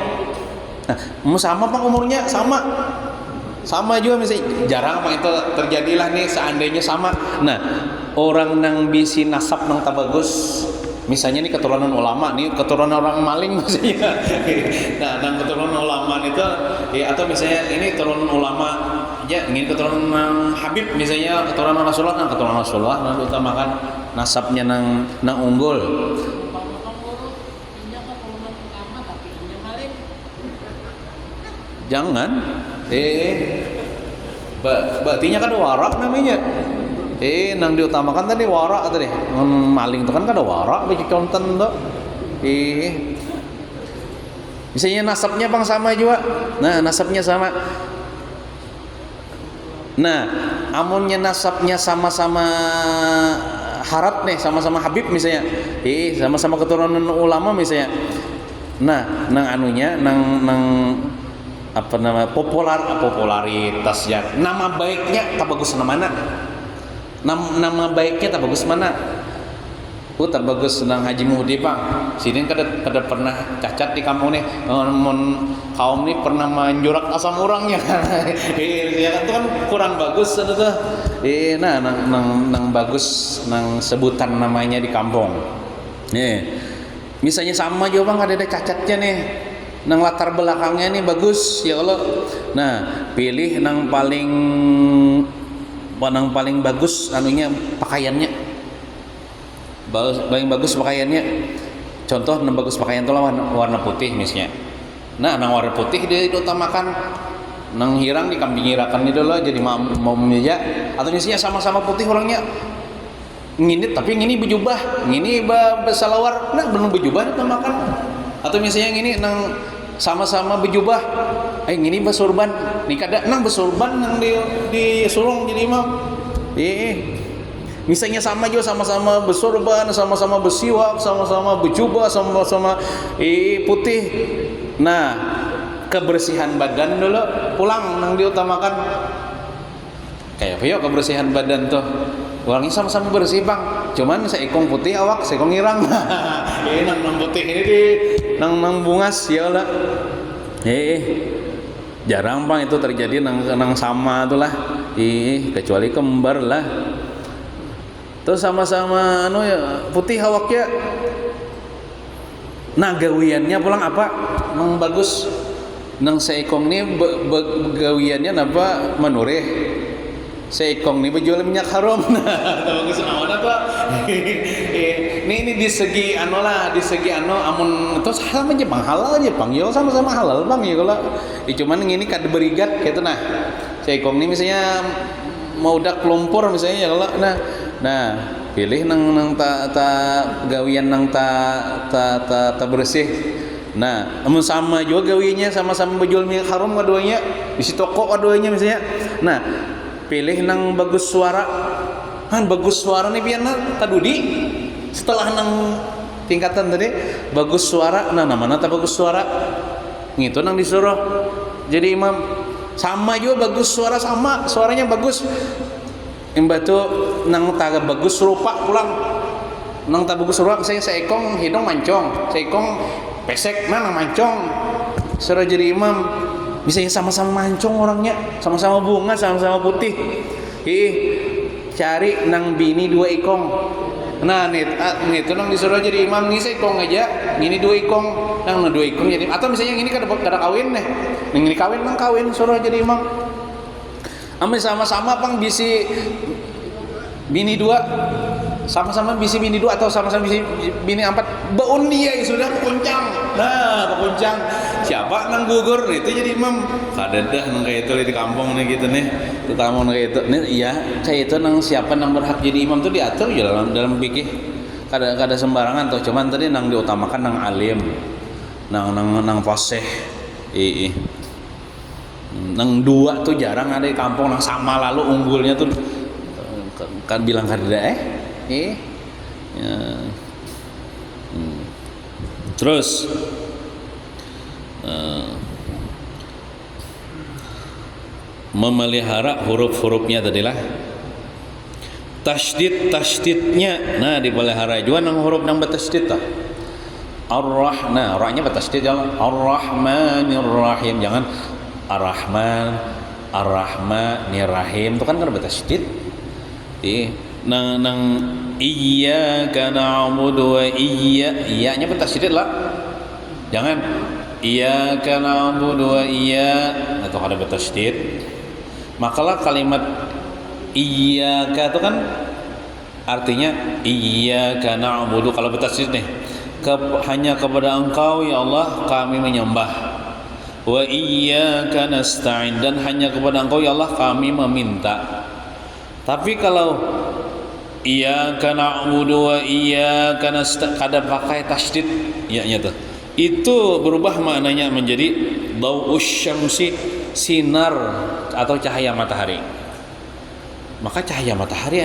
nah sama bang umurnya sama juga misalnya jarang apa itu terjadilah nih seandainya sama. Nah orang nang bisi nasab nang tak bagus, misalnya nih keturunan ulama, nih keturunan orang maling misalnya. Nah nang keturunan ulama itu ya, atau misalnya ini keturunan ulama ya, ingin keturunan Habib misalnya, keturunan Rasulullah, nang utamakan nasabnya nang unggul. Jangan berartinya kan warak namanya. Nang diutamakan tadi warak tadi. Maling itu kan kada warak bagi konten tuh. Misalnya nasabnya bang sama juga. Nah nasabnya sama. Nah amunnya nasabnya sama-sama harat nih, sama-sama Habib misalnya, sama-sama keturunan ulama misalnya. Nah nang anunya nang apa nama popularitas ya, nama baiknya tak bagus mana? Nama baiknya tak bagus mana? Tak bagus nang Haji Muhdin bang. Sini kada pernah cacat di kampung nih. Kaum nih pernah menjurak asam urangnya. Ya kan itu kan kurang bagus itu tuh. Nah nang bagus nang sebutan namanya di kampung. Misalnya sama juga bang, ada cacatnya nih. Nang latar belakangnya nih bagus ya Allah. Nah pilih nang paling bagus anunya pakaiannya. Paling bagus pakaiannya. Contoh nang bagus pakaian itu warna putih misalnya. Nah nang warna putih dia diutamakan. Nang hirang dikambing hirakan itu lah jadi mau meja. Atau misalnya sama-sama putih orangnya. ngini tapi ngini bejubah, ngini besalawar, nah belum bejubah itu makan. Atau misalnya ngini nang sama-sama bejubah, ngini besurban, nih kada nang besurban nang di sulung jadi imam. Misalnya sama juga sama-sama besurban, sama-sama bersiwak, sama-sama bejubah, sama-sama putih. Nah, kebersihan badan dulu pulang nang diutamakan. Kayak apa kebersihan badan tuh? Orangnya sama-sama bersih bang, cuman seekong putih awak, seekong irang. Nang putih ini di nang bungas ya lah. Jarang bang itu terjadi nang sama tuh lah. Kecuali kembar lah. Terus sama-sama putih awaknya. Nah gawiannya pulang apa? Nang bagus. Nang seekong ini gawiannya apa? Manureh. Seekong nih berjual minyak haram. Bagus naon apa? Ini di segi di segi amun terus halal aja bang, halal aja bang. Yo sama-sama halal bang ya kalau. Cuman ini kada berigat gitu nah. Seekong ini misalnya mau dak lumpur misalnya ya kalau nah pilih nang gawian nang ta bersih. Nah, amun sama juga gawiannya sama-sama berjual minyak haram keduanya di si toko keduanya misalnya. Nah, pilih nang bagus suara. Bagus suara nih pian tadudi. Setelah nang tingkatan tadi bagus suara, nah namanya tak bagus suara. Gitu nang disuruh jadi imam. Sama juga bagus suara sama, suaranya bagus. Imbatu nang tak bagus rupa pulang. Nang tak bagus rupa saya seekong hidung mancong, seekong pesek nang mancong. Suruh jadi imam. Misalnya sama-sama mancong orangnya, sama-sama bunga, sama-sama putih. Cari nang bini 2 ikong. Nah, itu nang disuruh jadi imam nih seekong aja, gini 2 ikong, nang 2 ikong jadi. Atau misalnya ini kada kawin nih, ini kawin nang kawin suruh jadi imam. Ame sama-sama pang bisi bini 2. Sama-sama bisi bini 2 atau sama-sama bisi bini 4 baun dia sudah kuncang. Nah, kuncang siapa nang gugur itu jadi imam. Kadadah nang kayak itu di kampung nih gitu nih. Di kampung kayak itu nih iya kayak itu nang siapa nang berhak jadi imam tuh diatur ya dalam fikih. Kada sembarangan tuh, cuman tadi nang diutamakan nang alim. Nang fasih. Nang 2 tuh jarang ada di kampung nang sama lalu unggulnya tuh kan bilang kada ya. Terus memelihara huruf-hurufnya tadilah tasydidnya nah dipelihara juga nang huruf nang bertasydid tah ar-rahman ra-nya bertasydid jangan ar-rahmanir-rahim jangan ar-rahman ar-rahmanir-rahim itu kan bertasydid nang iyyaka na'budu wa iyya-nya bertasydid lah jangan iyyaka na'budu wa atau ada bertasydid makalah kalimat iyyaka itu kan artinya iyyaka na'budu kalau bertasydid nih hanya kepada Engkau ya Allah kami menyembah wa iyyaka nasta'in dan hanya kepada Engkau ya Allah kami meminta. Tapi kalau iyyaka na'budu wa iyyaka nasta'in kada pakai tasydid ya-nya tuh. Itu berubah maknanya menjadi dau'us syamsi sinar atau cahaya matahari. Maka cahaya matahari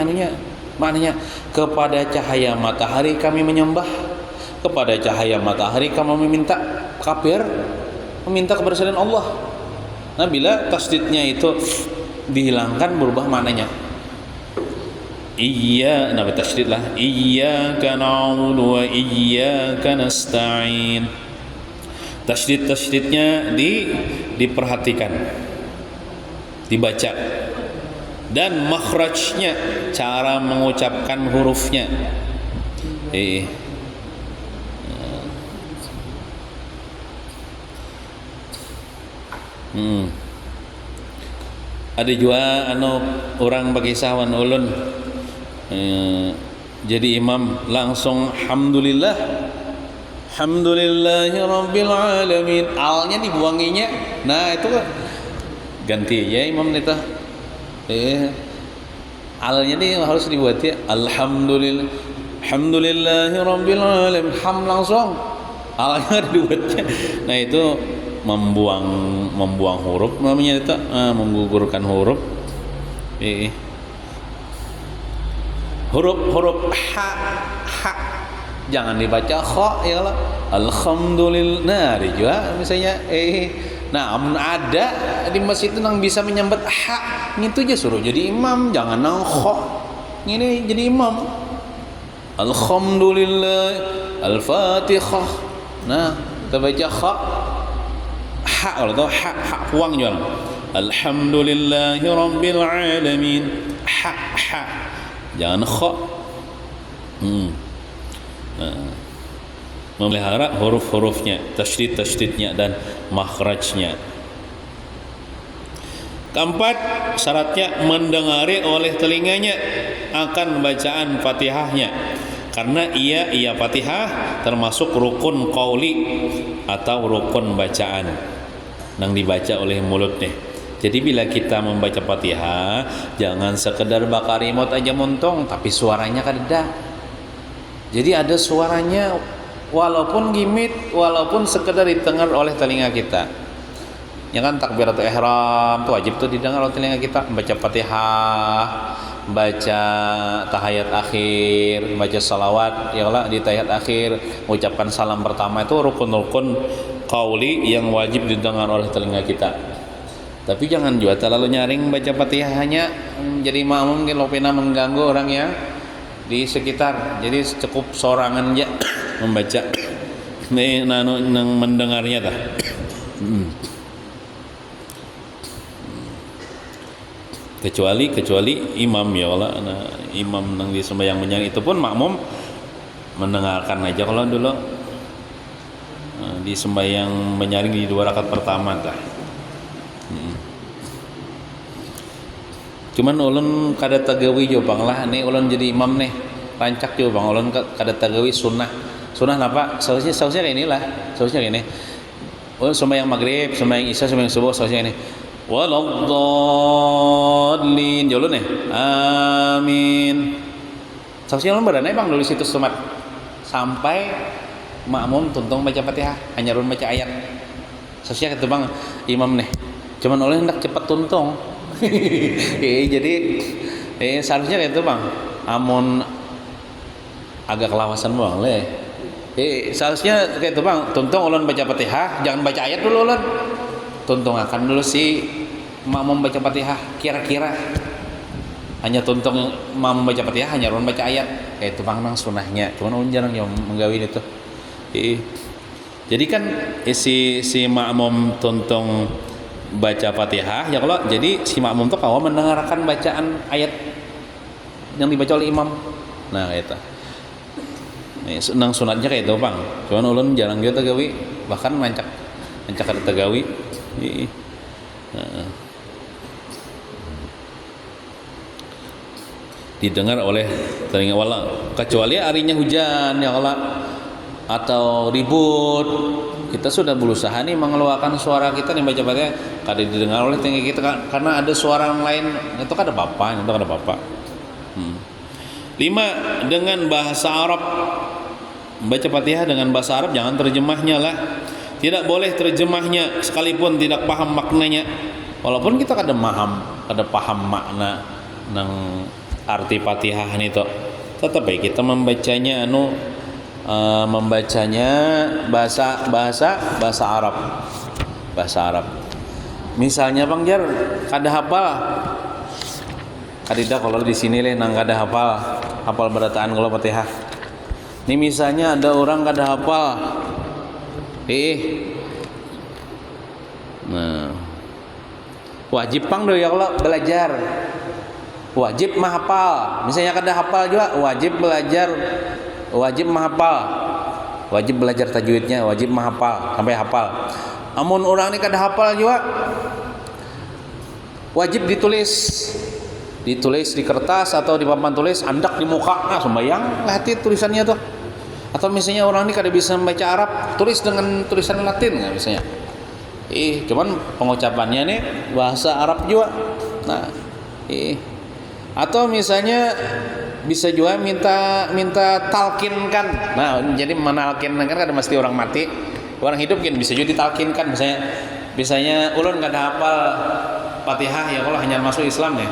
maknanya kepada cahaya matahari kami menyembah, kepada cahaya matahari kami meminta. Kafir meminta kepada selain Allah. Nah, bila tasydidnya itu dihilangkan berubah maknanya. Iya, nah bertasydid lah. Iyyaka na'budu wa iyyaka nasta'in. Tasydidnya diperhatikan, dibaca, dan makhrajnya, cara mengucapkan hurufnya. Ada juga orang bagi sawan ulun jadi imam langsung alhamdulillah alhamdulillahi rabbil alamin alnya dibuanginya. Nah itu kan ganti ya imam nita alnya nih harus dibuat ya alhamdulillah alhamdulillahirabbil alamin langsung alnya dibuatnya. Nah itu membuang huruf namanya itu, menggugurkan huruf. Huruf ha jangan dibaca kha ya Allah. Alhamdulillah. Nah, ada juga misalnya nah ada di masjid itu yang bisa menyambat ha, itu aja suruh jadi imam, jangan nang kha. Ini jadi imam. Alhamdulillah, Al-Fatihah. Nah, kita baca ha kalau tahu ha puang jual. Alhamdulillahirabbil alamin. Ha. Jangan kha. Memelihara huruf-hurufnya, tasydid-tasydidnya dan makhrajnya. Keempat, syaratnya mendengari oleh telinganya akan bacaan Fatihahnya, karena ia Fatihah termasuk rukun qauli atau rukun bacaan yang dibaca oleh mulutnya. Jadi bila kita membaca Fatihah, jangan sekedar bakar remote aja montong, tapi suaranya kada. Jadi ada suaranya, walaupun gimit, walaupun sekedar didengar oleh telinga kita. Ya kan, takbiratul ihram itu wajib tuh didengar oleh telinga kita. Membaca Fatihah, baca tahiyat akhir, baca salawat ya Allah di tahiyat akhir, mengucapkan salam pertama, itu rukun-rukun qauli yang wajib didengar oleh telinga kita. Tapi jangan juga terlalu nyaring baca Fatihahnya, jadi makmum kalau pernah mengganggu orang ya di sekitar. Jadi cukup sorangan aja membaca ini nang mendengarnya dah. kecuali imam ya Allah. Nah, imam nang di sembahyang menyanyi itu pun makmum mendengarkan aja kalau dulu di sembahyang menyaring di 2 rakaat pertama dah. Cuman ulun kada tagawi jo bang lah nih, ulun jadi imam nih rancak jo bang, ulun kada tagawi sunnah apa sausnya kayak inilah, sausnya kayak ini. Ulun sembahyang maghrib, sembahyang isya, sembahyang subuh, sausnya ini waladdallin jo ulun nih amin. Sausnya ulun berani bang dulu situ semat sampai makmum tuntung baca Fatihah, hanya ulun baca ayat. Sausnya kata bang imam nih, cuman ulun hendak cepat tuntung. Jadi seharusnya kayak itu bang, amun agak kelawasan bang le. Seharusnya kayak itu bang, tuntung ulun baca Fatihah, jangan baca ayat dulu ulun. Tuntung akan dulu si makmum baca Fatihah, kira-kira hanya tuntung makmum baca Fatihah, hanya ulun baca ayat. Kayak itu bang nang sunahnya, cuman ulun jarang yang menggawin itu. Jadi kan si makmum tuntung baca Fatihah ya kalau jadi si makmum tuh kawan mendengarkan bacaan ayat yang dibaca oleh imam. Nah kayak itu nang sunatnya kayak itu bang, cuman ulun jarang juga tagawi, bahkan mancak ada tagawi. Didengar oleh telinga wala, kecuali harinya hujan ya Allah atau ribut, kita sudah berusaha nih mengeluarkan suara kita nih baca Fatihah, kada didengar oleh telinga kita karena ada suara yang lain, itu kada apa-apa, itu kada apa-apa. 5. Dengan bahasa Arab, baca Fatihah dengan bahasa Arab, jangan terjemahnya lah. Tidak boleh terjemahnya sekalipun tidak paham maknanya. Walaupun kita kada paham makna nang arti Fatihah nih toh, tetap baik kita membacanya bahasa Arab. Misalnya Bang Jar kada hafal, kadida kalau di sini leh nang kada hafal berataan kalau Fatihah. Ini misalnya ada orang kada hafal, nah wajib pang do ya Allah belajar, wajib menghafal. Misalnya kada hafal juga wajib belajar, wajib menghafal, wajib belajar tajwidnya, wajib menghafal sampai hafal. Amun orang ini kada hafal juga wajib ditulis di kertas atau di papan tulis, andak di muka, nah sembayang hati tulisannya tuh. Atau misalnya orang ini kada bisa membaca Arab, tulis dengan tulisan Latin nggak misalnya. Cuman pengucapannya nih bahasa Arab juga. Nah, Atau misalnya bisa juga minta talkinkan. Nah, jadi menalkinkan kan ada mesti orang mati, orang hidup kan bisa juga ditalkinkan. Misalnya ulun gak ada hafal Fatihah ya kalau hanya masuk Islam ya.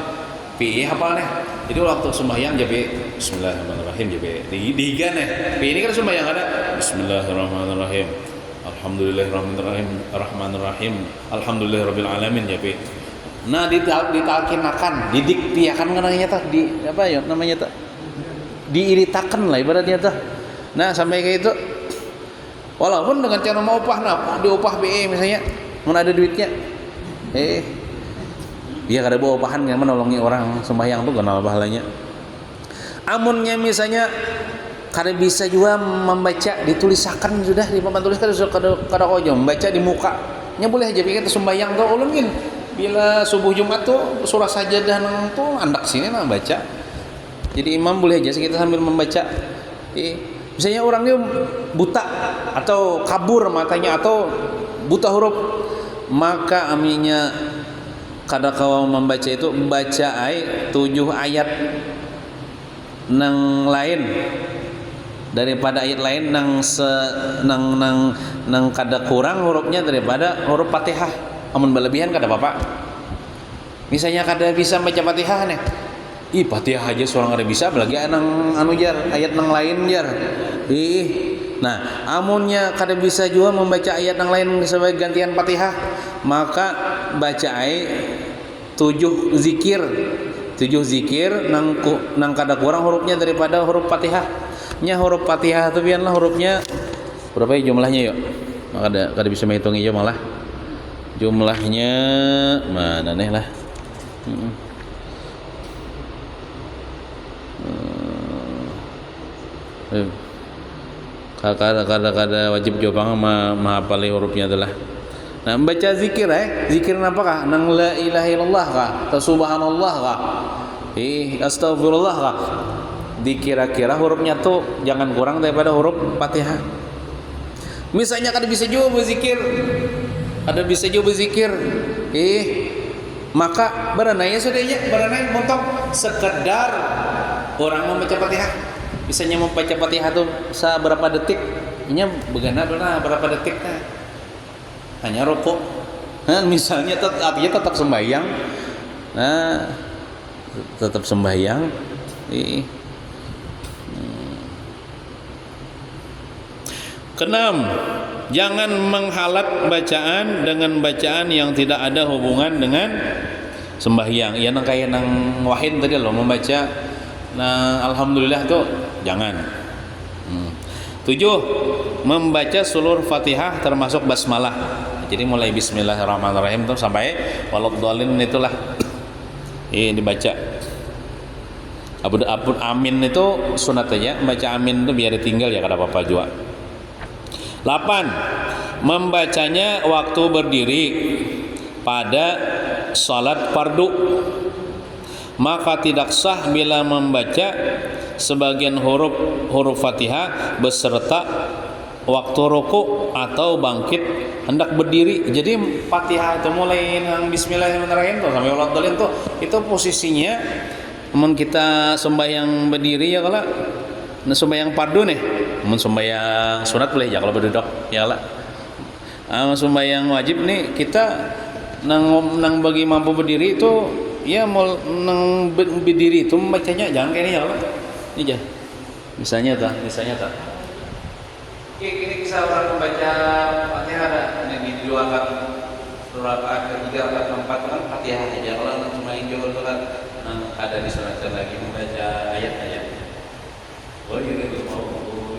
Pi hafal nih. Jadi waktu sembahyang jadi Bismillahirrahmanirrahim jadi dihigan ya. Pi ini kan sembahyang ada Bismillahirrahmanirrahim. Alhamdulillahirrahmanirrahim. Alhamdulillahirabbil alamin jadi. Nah, ditalkinakan, didiktiakan kan namanya tah, namanya tah? Diiritakan lah ibaratnya tah. Nah, sampai kayak itu walaupun dengan cara mau upah diupah BE misalnya, mana ada duitnya. Dia kada bawa upahan kan menolongi orang sembahyang tuh kenal pahalanya. Amunnya misalnya kada bisa juga membaca ditulisakan sudah di papan tulis kada kojo membaca di muka. Nya boleh aja pikir sembahyang tuh ulun gin. Bila subuh Jumat tuh surah sajadah nang tuh andak sini nah baca. Jadi imam boleh aja kita sambil membaca. Misalnya orangnya buta atau kabur matanya atau buta huruf, maka aminya kada kawa membaca itu baca 7 ayat nang lain daripada ayat lain nang kada kurang hurufnya daripada huruf Fatihah. Amun berlebihan kada apa-apa. Misalnya kada bisa baca Fatihah nih. Fatihah aja seorang kada bisa apalagi nang jar ayat nang lain jar. Nah, amunnya kada bisa juga membaca ayat nang lain sebagai gantian Fatihah, maka baca 7 zikir. 7 zikir nang kada kurang hurufnya daripada huruf Fatihah. Nya huruf Fatihah itu biarlah hurufnya berapa ya jumlahnya yuk. Maka kada bisa menghitung aja malah. Jumlahnya mana nih lah. Kada wajib jawab menghafali hurufnya adalah. Nah, membaca zikir zikir apakah? Nang la ilaha illallah kah? Atau subhanallah kah? Astagfirullah kah? Dikira-kira hurufnya tuh jangan kurang daripada huruf Fatihah. Misalnya kada bisa juga berzikir. Ada bisa juga berzikir. Maka beranai sudahnya, beranai montong sekedar orang membaca Fatihah. Misalnya membaca Fatihah tuh seberapa detik? Ini begana berapa detik nah. Hanya rokok. Nah, misalnya artinya tetap sembahyang. Nah, tetap sembahyang. Keenam, jangan menghalat bacaan dengan bacaan yang tidak ada hubungan dengan sembahyang. Ya nang kayak nang wahid tadi loh membaca nah alhamdulillah tuh jangan. 7, membaca seluruh Fatihah termasuk basmalah. Jadi mulai bismillahirrahmanirrahim tuh sampai waladhdallin itulah dibaca. Apun amin itu sunat aja, baca amin itu biar ditinggal ya kada apa-apa juga. 8, membacanya waktu berdiri pada salat fardu. Maka tidak sah bila membaca sebagian huruf Fatihah beserta waktu ruku atau bangkit hendak berdiri. Jadi Fatihah itu mulai nang bismillahirrahmanirrahim tuh sampai waladhdallin tuh itu posisinya mun kita sembahyang berdiri ya kalau sembahyang fardu nih. Mun sembahyang sunat boleh ya kalau berduduk ya lah. Sembahyang wajib nih kita nang bagi mampu berdiri itu ya mau nang berdiri itu membacanya jangan kayak ini ya Allah. Ini aja. Misalnya tak. Ini kisah orang membaca Fatihah ada di 2 rakaat ketiga rakaat keempat kan Fatihah aja kalau cuma yang jauh itu kan ada di sunat lagi membaca ayat-ayat. Itu mau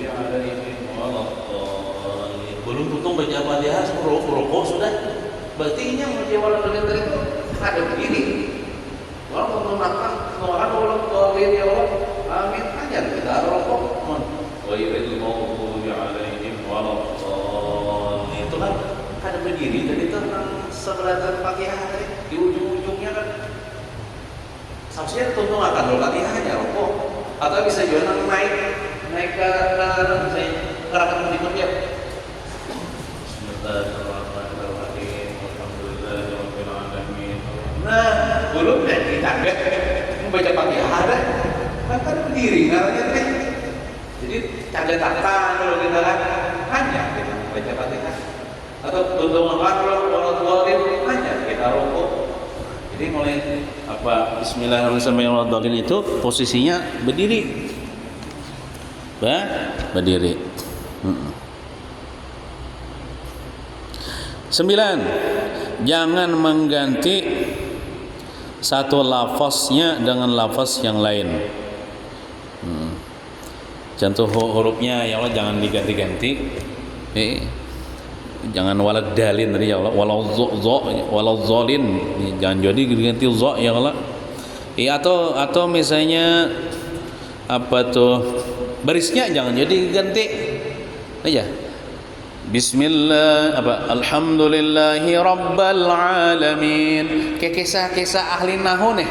yang ada ini belum tutup baca Fatihah rokok sudah. Berarti ini yang baca waladhdallin itu ada begini. Walaupun menakkan orang waladhdallin ya Allah. Amin aja kita rokok. Itu mau yang ada ini waladhdallin itu kan ada berdiri tadi tentang sebelah Fatihah tadi di ujung-ujungnya kan. Seharusnya tutup akan Fatihahnya rokok. Atau bisa juga naik ke rakaat berikutnya. Bismillahirrahmanirrahim. Alhamdulillahirabbil alamin. Nah, belum kita membaca Fatihah berdiri aja teh. Jadi caga tata kalau kita kan hanya kita baca Fatihah. Atau tunduk makhluk waladhdallin hanya kita rukuk. Jadi mulai Bismillahirrahmanirrahim itu posisinya berdiri. Berdiri. 9. Jangan mengganti satu lafaznya dengan lafaz yang lain. Contoh hurufnya ya Allah jangan diganti-ganti. Jangan walad dalin tadi ya Allah, walad zalin jangan jadi diganti za ya Allah. Atau misalnya apa tuh barisnya jangan jadi diganti aja. Bismillah alhamdulillahi rabbil alamin. Kayak kisah-kisah ahli nahwu nih.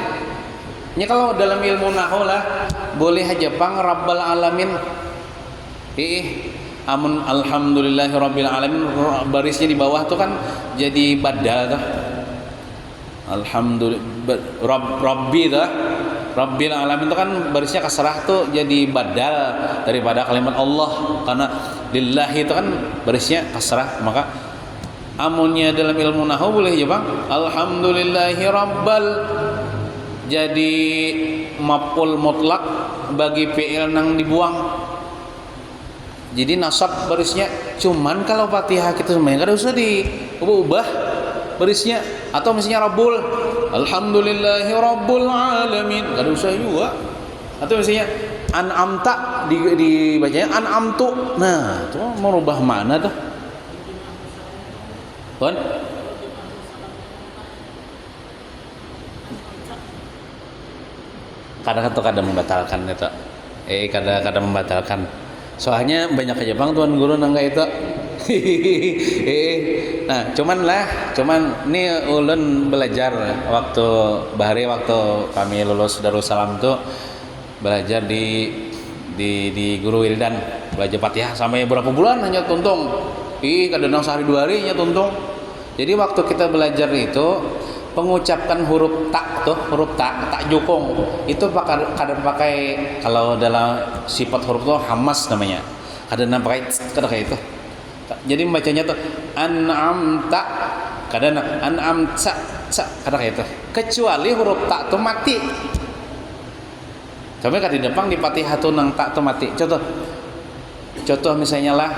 Ini kalau dalam ilmu nahwu lah boleh aja Jepang rabbal alamin. Amun alhamdulillahi rabbil alamin barisnya di bawah tuh kan jadi badal tuh. Alhamdulillah rabbi tuh. Rabbil alamin itu kan barisnya kasrah tuh jadi badal daripada kalimat Allah, karena lillahi itu kan barisnya kasrah, maka amunnya dalam ilmu nahwu boleh ya Bang. Alhamdulillahi rabbal jadi maf'ul mutlak bagi fi'il nang dibuang. Jadi nasab barisnya, cuman kalau Fatihah kita semuanya kada usah diubah barisnya, atau misalnya Rabbul alhamdulillahi rabbul alamin kada usah juga, atau misalnya an'amta dibacanya an'amtu. Nah itu merubah mana tuh kan? Kadang membatalkan itu. Kadang membatalkan. Soalnya banyak ke Jepang tuan guru nangga itu. Nah, cuman ini ulun belajar waktu kami lulus Darussalam tuh belajar di guru Wildan, belajar Fatihah sampai berapa bulan hanya tuntung. Kadang sehari 2 hari hanya tuntung. Jadi waktu kita belajar itu pengucapkan huruf tak jukung itu kadang pakai, kalau dalam sifat huruf itu hamas namanya, kadang pakai kayak itu. Jadi membacanya tuh an'amta, kadang an'amta kayak itu, kecuali huruf tak tuh mati. Coba kan di depan di Fatihah tuh nang tak tuh mati. Contoh misalnya lah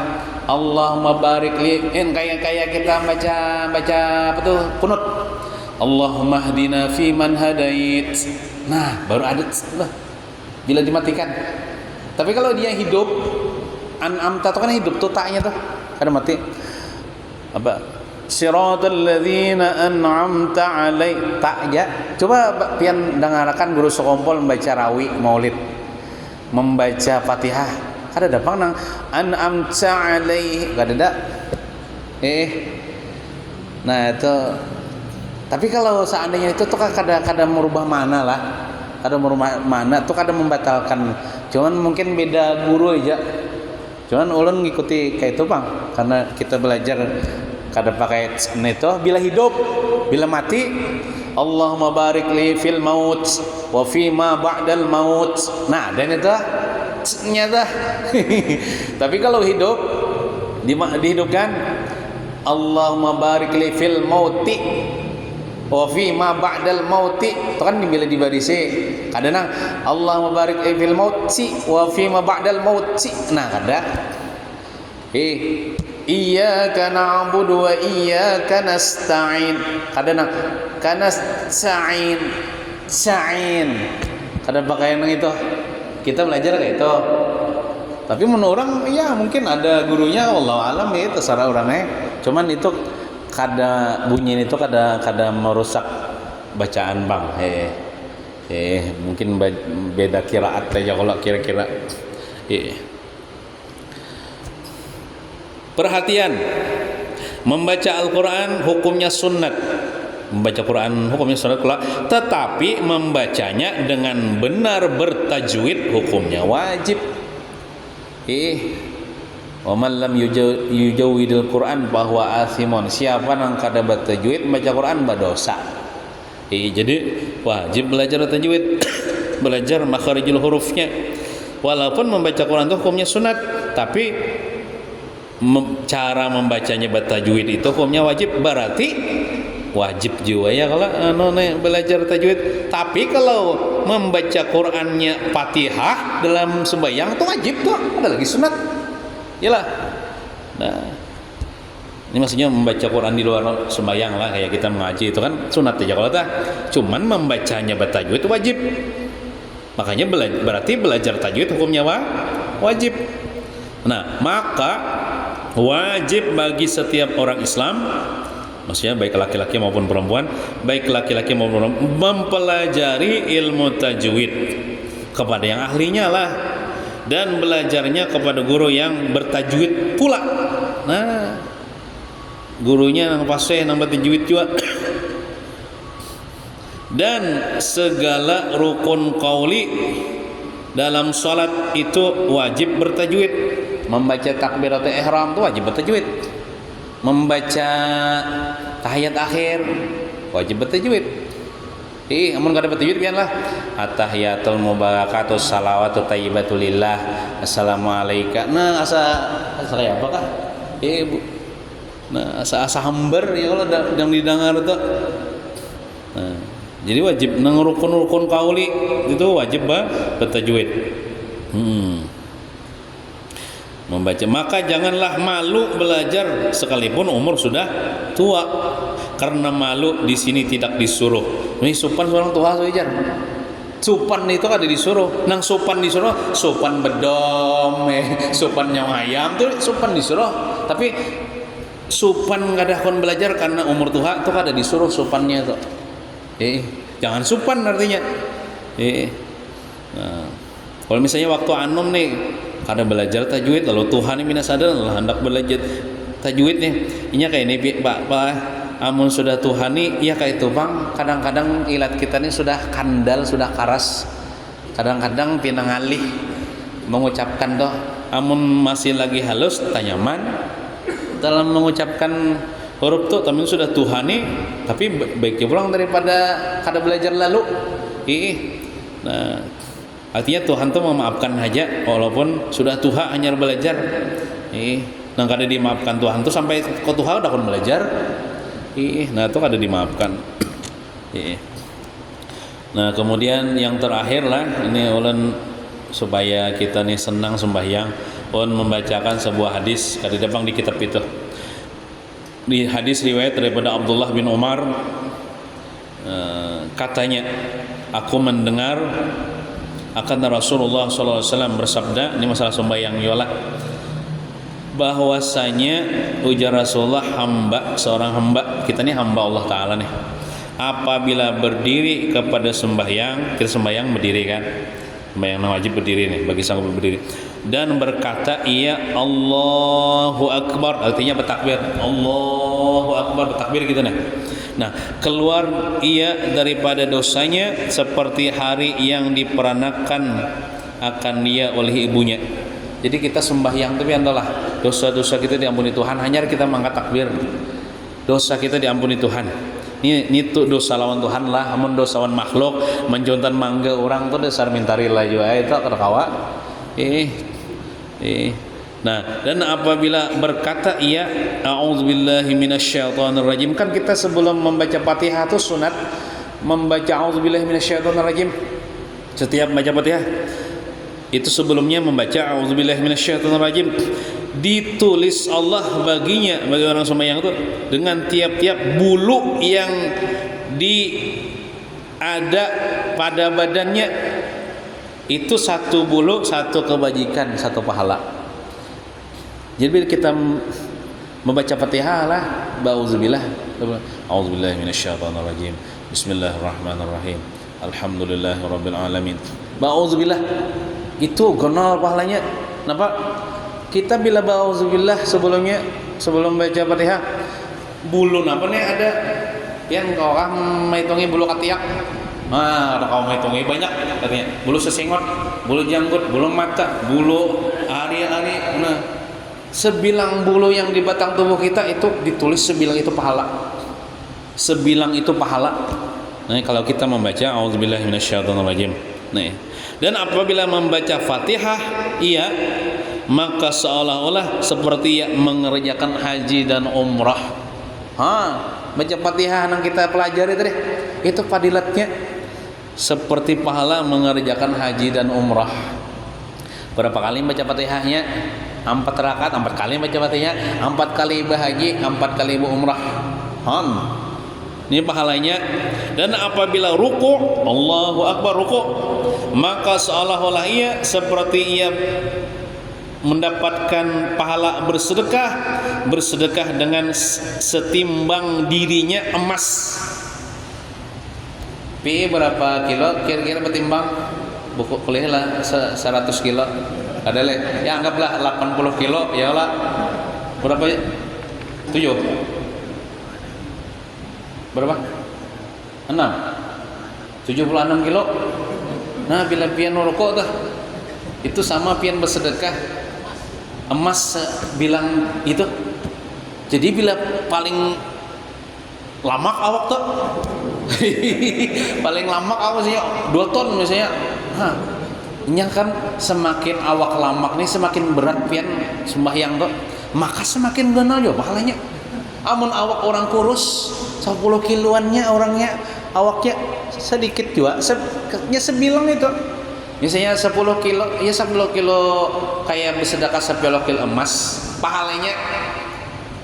Allahumma barik li, kayak kita baca apa tuh kunut, Allahumma hdina fi man hadait. Nah, baru ada bila dimatikan. Tapi kalau dia hidup, an'amta itu kan hidup tuh taknya tuh. Kada mati. Apa? Siratal ladzina an'amta alai taknya. Coba pian dengarkan guru sekompol membaca rawi maulid, membaca Fatihah. Kada dapang nang an'amta alai, kada ada. Nah itu. Tapi kalau seandainya itu tuh kadang merubah mana lah, kadang merubah mana tuh kadang membatalkan. Cuman mungkin beda guru aja. Cuman ulun ngikuti kayak itu Bang, karena kita belajar kadang pakai itu bila hidup, bila mati Allahumma barik li fil maut wa fi ma ba'dal maut. Nah, dan itu nyata. Tapi kalau hidup dihidupkan Allahumma barik li fil mauti wa fi ma ba'dal mauti, itu kan bila dibarisi kadang Allahumma barik fil mauti wa fi ma ba'dal mauti. Nah kada iyyaka na'budu wa iyyaka nasta'in, kadang kana sa'in kadang pakai yang itu. Kita belajar kayak itu. Tapi menurut orang ya mungkin ada gurunya, wallahu alam ya terserah orangnya. Cuman itu kada bunyi itu kada merusak bacaan Bang. Mungkin beda kiraat aja kalau kira-kira. Perhatian, membaca Al-Quran hukumnya sunnat. Membaca Quran hukumnya sunnat pula, tetapi membacanya dengan benar bertajwid hukumnya wajib. Wa man lam yujawwidil Quran bahwa asimun, siapa yang kada bertajwid membaca Quran berdosa. Jadi wajib belajar tajwid, belajar makharijul hurufnya. Walaupun membaca Quran itu hukumnya sunat, tapi cara membacanya bertajwid itu hukumnya wajib. Berarti wajib juga ya kalau belajar tajwid. Tapi kalau membaca Qur'annya Fatihah dalam sembahyang itu wajib tuh, ada lagi sunat. Iyalah. Nah, ini maksudnya membaca Quran di luar sembahyang lah, kayak kita mengaji itu kan sunat aja kalau tah. Cuman membacanya bertajwid itu wajib. Makanya berarti belajar tajwid hukumnya wajib. Nah, maka wajib bagi setiap orang Islam, maksudnya baik laki-laki maupun perempuan, mempelajari ilmu tajwid kepada yang ahlinya lah, dan belajarnya kepada guru yang bertajwid pula. Nah, gurunya yang fasih yang bertajwid juga. Dan segala rukun qauli dalam salat itu wajib bertajwid. Membaca takbiratul ihram itu wajib bertajwid. Membaca tahiyat akhir wajib bertajwid. Amun kada bertajwid pianlah at-tahiyatul mubarakatus salawatut thayyibatul lillah assalamualaikum. Nah, asa kayak apa kah? Bu. Nah, asa hambar ya kalau yang didengar itu. Nah, jadi wajib nang rukun-rukun qauli itu wajib bertajwid. Membaca, maka janganlah malu belajar sekalipun umur sudah tua, karena malu di sini tidak disuruh. Ini sopan seorang tua saja. Sopan itu ada disuruh. Nang sopan disuruh, sopan bedom, sopan nyong ayam tuh sopan disuruh. Tapi sopan kada kon belajar karena umur tua itu kada disuruh sopannya tuh. Jangan sopan artinya. Nah, kalau misalnya waktu anom nih kada belajar tajwid, lalu Tuhan ini sadar lah hendak belajar tajwid nih, inya kayak ini Pak amun sudah Tuhan nih, iya kayak itu Bang. Kadang-kadang ilat kita nih sudah kandal, sudah karas. Kadang-kadang pinang alih mengucapkan doh, amun masih lagi halus tanyaman dalam mengucapkan huruf tuh, tapi sudah Tuhan nih, tapi baiknya pulang daripada kada belajar lalu. Nah, artinya Tuhan tuh memaafkan aja walaupun sudah Tuhan hanya belajar. Nang kada dimaafkan Tuhan tuh sampai ke Tuhan udah kon belajar. Nah, itu kada dimaafkan. Nah, kemudian yang terakhir lah ini ulun supaya kita nih senang sembahyang, ulun membacakan sebuah hadis kada dapang di kitab itu. Di hadis riwayat daripada Abdullah bin Umar, katanya, aku mendengar akan Rasulullah SAW bersabda, ini masalah sembahyang yola, bahwasanya ujar Rasulullah, seorang hamba, kita ini hamba Allah Ta'ala nih, apabila berdiri kepada sembahyang, kita sembahyang berdiri kan, sembahyang wajib berdiri nih, bagi sanggup berdiri, dan berkata ia Allahu Akbar, artinya bertakbir, Allahu Akbar, bertakbir gitu nih. Nah, keluar ia daripada dosanya seperti hari yang diperanakan akan dia oleh ibunya. Jadi kita sembahyang tapi adalah dosa-dosa kita diampuni Tuhan, hanya kita mengangkat takbir, dosa kita diampuni Tuhan. Ini tuh dosa lawan Tuhan lah, amun dosa lawan makhluk, menjontan mangga orang tuh dasar mintarila juga itu kerkawa. Nah, dan apabila berkata ia a'udzubillahi minasyaitonirrajim, kan kita sebelum membaca Fatihah itu sunat membaca a'udzubillahi minasyaitonirrajim. Setiap baca Fatihah itu sebelumnya membaca a'udzubillahi minasyaitonirrajim. Ditulis Allah baginya, bagi orang sembahyang itu, dengan tiap-tiap bulu yang ada pada badannya, itu satu bulu, satu kebajikan, satu pahala. Jadi bila kita membaca Fatihah lah, ba'udzubillah, a'udzubillahi minasyaitonirrajim, bismillahirrahmanirrahim, alhamdulillahirabbil alamin, ba'udzubillah, itu gonol pahalanya. Kenapa? Kita bila ba'udzubillah sebelum baca Fatihah, bulu napa nih ada yang orang menghitungi bulu ketiak. Nah, ada kaum menghitungi banyak katanya. Bulu sesengot, bulu janggut, bulu mata, bulu ari-ari. Nah, sebilang bulu yang di batang tubuh kita itu ditulis sebilang itu pahala. Sebilang itu pahala. Nah, kalau kita membaca auzubillahi minasyaitonirrajim, Nih. Dan apabila membaca Fatihah ia maka seolah-olah seperti ia mengerjakan haji dan umrah. Baca Fatihah yang kita pelajari tadi itu fadilatnya seperti pahala mengerjakan haji dan umrah. Berapa kali baca Fatihahnya? 4 rakaat, 4 kali baca Fatihah, 4 kali berhaji, 4 kali berumrah. Ini pahalanya. Dan apabila ruku', Allahu Akbar, ruku', maka seolah-olah ia seperti ia mendapatkan pahala bersedekah dengan setimbang dirinya emas. Pi berapa kilo kira-kira bertimbang? Buku kuliah lah 100 kilo. Ada le, ya anggaplah 80 kilo ya lah. Berapa ya? 7. Berapa? 6. 76 kilo. Nah, bila pian rokok tuh itu sama pian bersedekah emas bilang itu. Jadi bila paling lamak awak tuh paling lamak awak sih 2 ton misalnya. Nya kan semakin awak lamak nih semakin berat pian sembahyang tuh, maka semakin genal juga pahalanya. Amun awak orang kurus 10 kiloannya orangnya awaknya sedikit juga sebilang itu. Misalnya 10 kilo, ya 10 kilo kayak bersedekah 10 kilo emas, pahalanya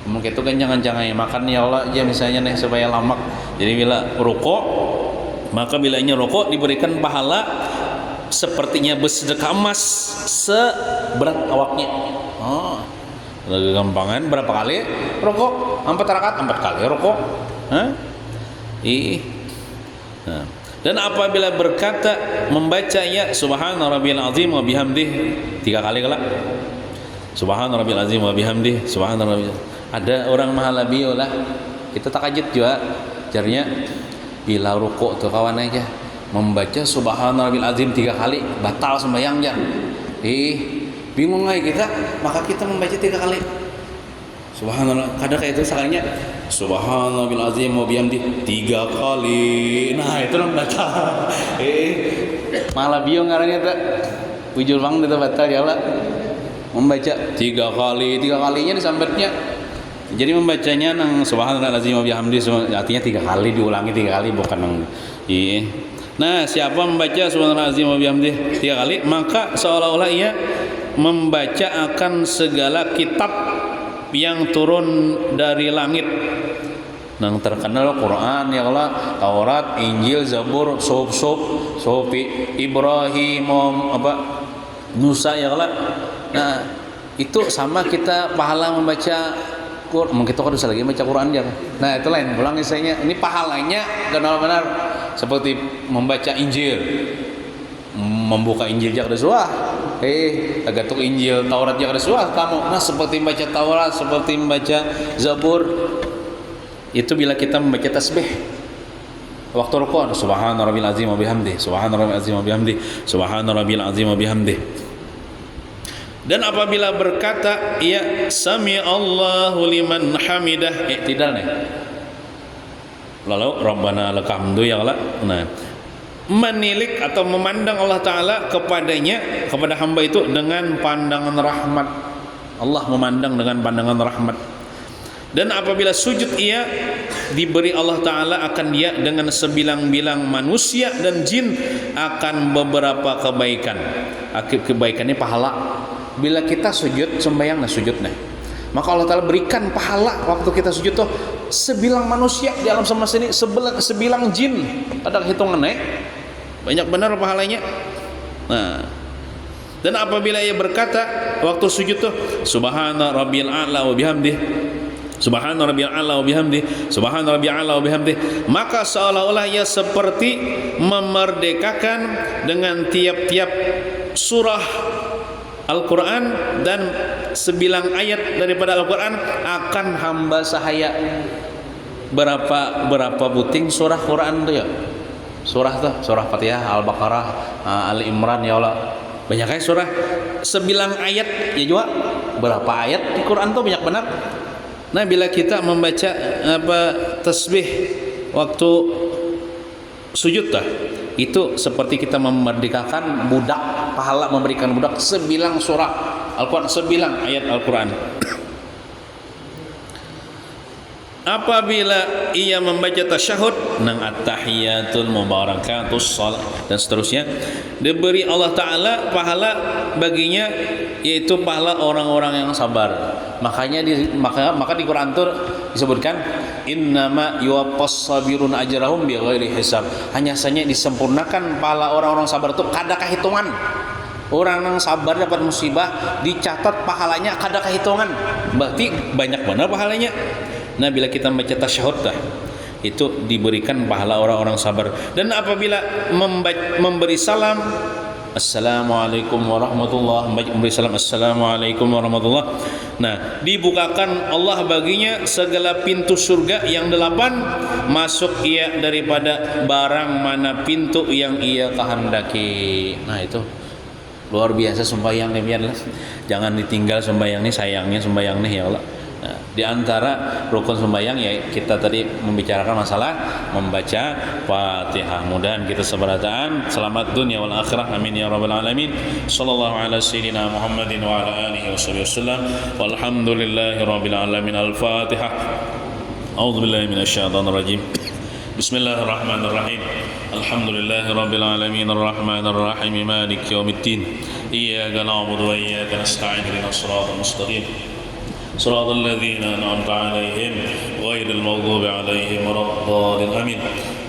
mungkin itu kan jangan-jangan ya makan ya Allah ya misalnya nih supaya lamak. Jadi bila rokok, maka bilanya rokok diberikan pahala sepertinya bersedekah emas seberat awaknya. Lagi gampangan berapa kali rokok? 4 rakaat 4 kali rokok. Dan apabila berkata membaca ya subhana rabbiyal azim wa bihamdih 3 kali kala. Subhana rabbiyal azim wa bihamdih, subhana rabbiyal. Ada orang mahalabio lah. Kita takajud juga caranya bila rukuk tuh kawan aja membaca subhana rabbiyal azim 3 kali batal sembahyangnya. Bingung aja kita, maka kita membaca 3 kali. Subhanallah, kadang kayak itu salahnya subhanallahil azim wa bihamdi 3 kali. Nah, itu orang batal. Malah bio ngarannya tuh. Bujul bang itu batal ya Allah. Membaca 3 kali, 3 kalinya disambetnya. Jadi membacanya nang subhanallahil azim wa bihamdi artinya 3 kali diulangi 3 kali bukan nang Nah, siapa membaca subhanallahil azim wa bihamdi 3 kali, maka seolah-olah ia membaca akan segala kitab yang turun dari langit. Nang terkenal Quran ya Allah, Taurat, Injil, Zabur, Suhuf Ibrahim, Musa ya Allah. Nah, itu sama kita pahala membaca Quran. Mungkin kita harus lagi baca Quran aja. Nah, itu lain pulang isanya. Ini pahalanya benar-benar seperti membaca Injil. Membuka Injil jak desuah. Tagatuk Injil, Taurat jak desuah kamu. Nah, seperti membaca Taurat, seperti membaca Zabur. Itu bila kita membaca tasbih. Waktu rukuk, subhana rabbil azim wa bihamdi, subhana rabbil azim wa bihamdi, subhana rabbil azim wa bihamdi. Dan apabila berkata ya sami Allahu liman hamidah, tidak nih. Lalu rabbana lakal hamdu ya Allah. Nah, menilik atau memandang Allah Ta'ala kepadanya, kepada hamba itu dengan pandangan rahmat. Allah memandang dengan pandangan rahmat. Dan apabila sujud ia diberi Allah Ta'ala akan dia dengan sebilang-bilang manusia dan jin akan beberapa kebaikan. Kebaikannya pahala. Bila kita sujud sembahyang, nah sujud nah, maka Allah Ta'ala berikan pahala waktu kita sujud tuh sebilang manusia di alam semesta ini, sebilang jin. Ada hitungan banyak benar pahalanya. Nah, dan apabila ia berkata waktu sujud tuh subhana rabbil a'la wa bihamdih, subhana rabbil a'la wa bihamdih, subhana rabbil a'la wa bihamdih, maka seolah-olah ia seperti memerdekakan dengan tiap-tiap surah Al-Quran dan sebilang ayat daripada Al-Quran akan hamba sahaya. Berapa buting surah Quran tuh ya? Surah tuh, surah Fatihah, Al-Baqarah, Ali Imran ya Allah. Banyak kayak surah sebilang ayat ya juga. Berapa ayat di Quran tuh banyak benar. Nah, bila kita membaca tasbih waktu sujud itu seperti kita memerdekakan budak, pahala memberikan budak sebilang surah Al-Quran, sebilang ayat Al-Quran. Apabila ia membaca tasyahud nang at-tahiyatul mubarakatus salat dan seterusnya, diberi Allah Ta'ala pahala baginya, yaitu pahala orang-orang yang sabar. Maka di Quran itu disebutkan innama yuwaffas sabirun ajrahum bighairi hisab. Hanya saja disempurnakan pahala orang-orang sabar itu kada kehitungan. Orang yang sabar dapat musibah dicatat pahalanya kada kehitungan. Berarti banyak benar pahalanya. Nah, bila kita membaca tasyahud itu diberikan pahala orang-orang sabar. Dan apabila memberi salam Assalamualaikum warahmatullah, memberi salam Assalamualaikum warahmatullah, nah dibukakan Allah baginya segala pintu surga yang 8, masuk ia daripada barang mana pintu yang ia kehendaki. Nah itu luar biasa sembahyang nih, biarlah jangan ditinggal sembahyang nih, sayangnya sembahyang nih ya Allah. Nah, di antara rukun sembahyang ya kita tadi membicarakan masalah membaca Fatihah. Mudahan kita seberataan selamat dunia wal akhirah, amin ya rabbal alamin. Sallallahu ala sayyidina Muhammadin wa ala alihi wasallam. Walhamdulillahi rabbil alamin. Al-Fatihah. A'udzu billahi minasyaitonir rajim. Bismillahirrahmanirrahim. Alhamdulillahi rabbil alamin arrahmanir rahim maliki yaumiddin. Iyyaka na'budu wa iyyaka nasta'in ihdinas siratal mustaqim. صراط الذين أنعمت عليهم غير المغضوب عليهم ولا الضالين آمين.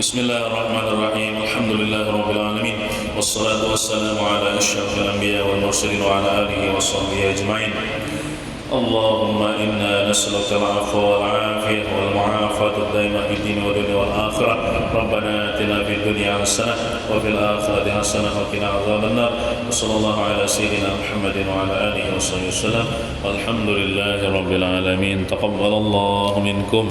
بسم الله الرحمن الرحيم. الحمد لله رب العالمين والصلاة والسلام على أشرف الأنبياء والمرسلين وعلى آله وصحبه أجمعين. اللهم إنا نسألك العفو والعافية والمعافاة الدائمة في الدين والدنيا والآخرة. ربنا آتنا في الدنيا حسنة وفي الآخرة حسنة وقنا عذاب النار. وصلى الله على سيدنا محمد وعلى آله وصحبه وسلم. والحمد لله رب العالمين. تقبل الله منكم.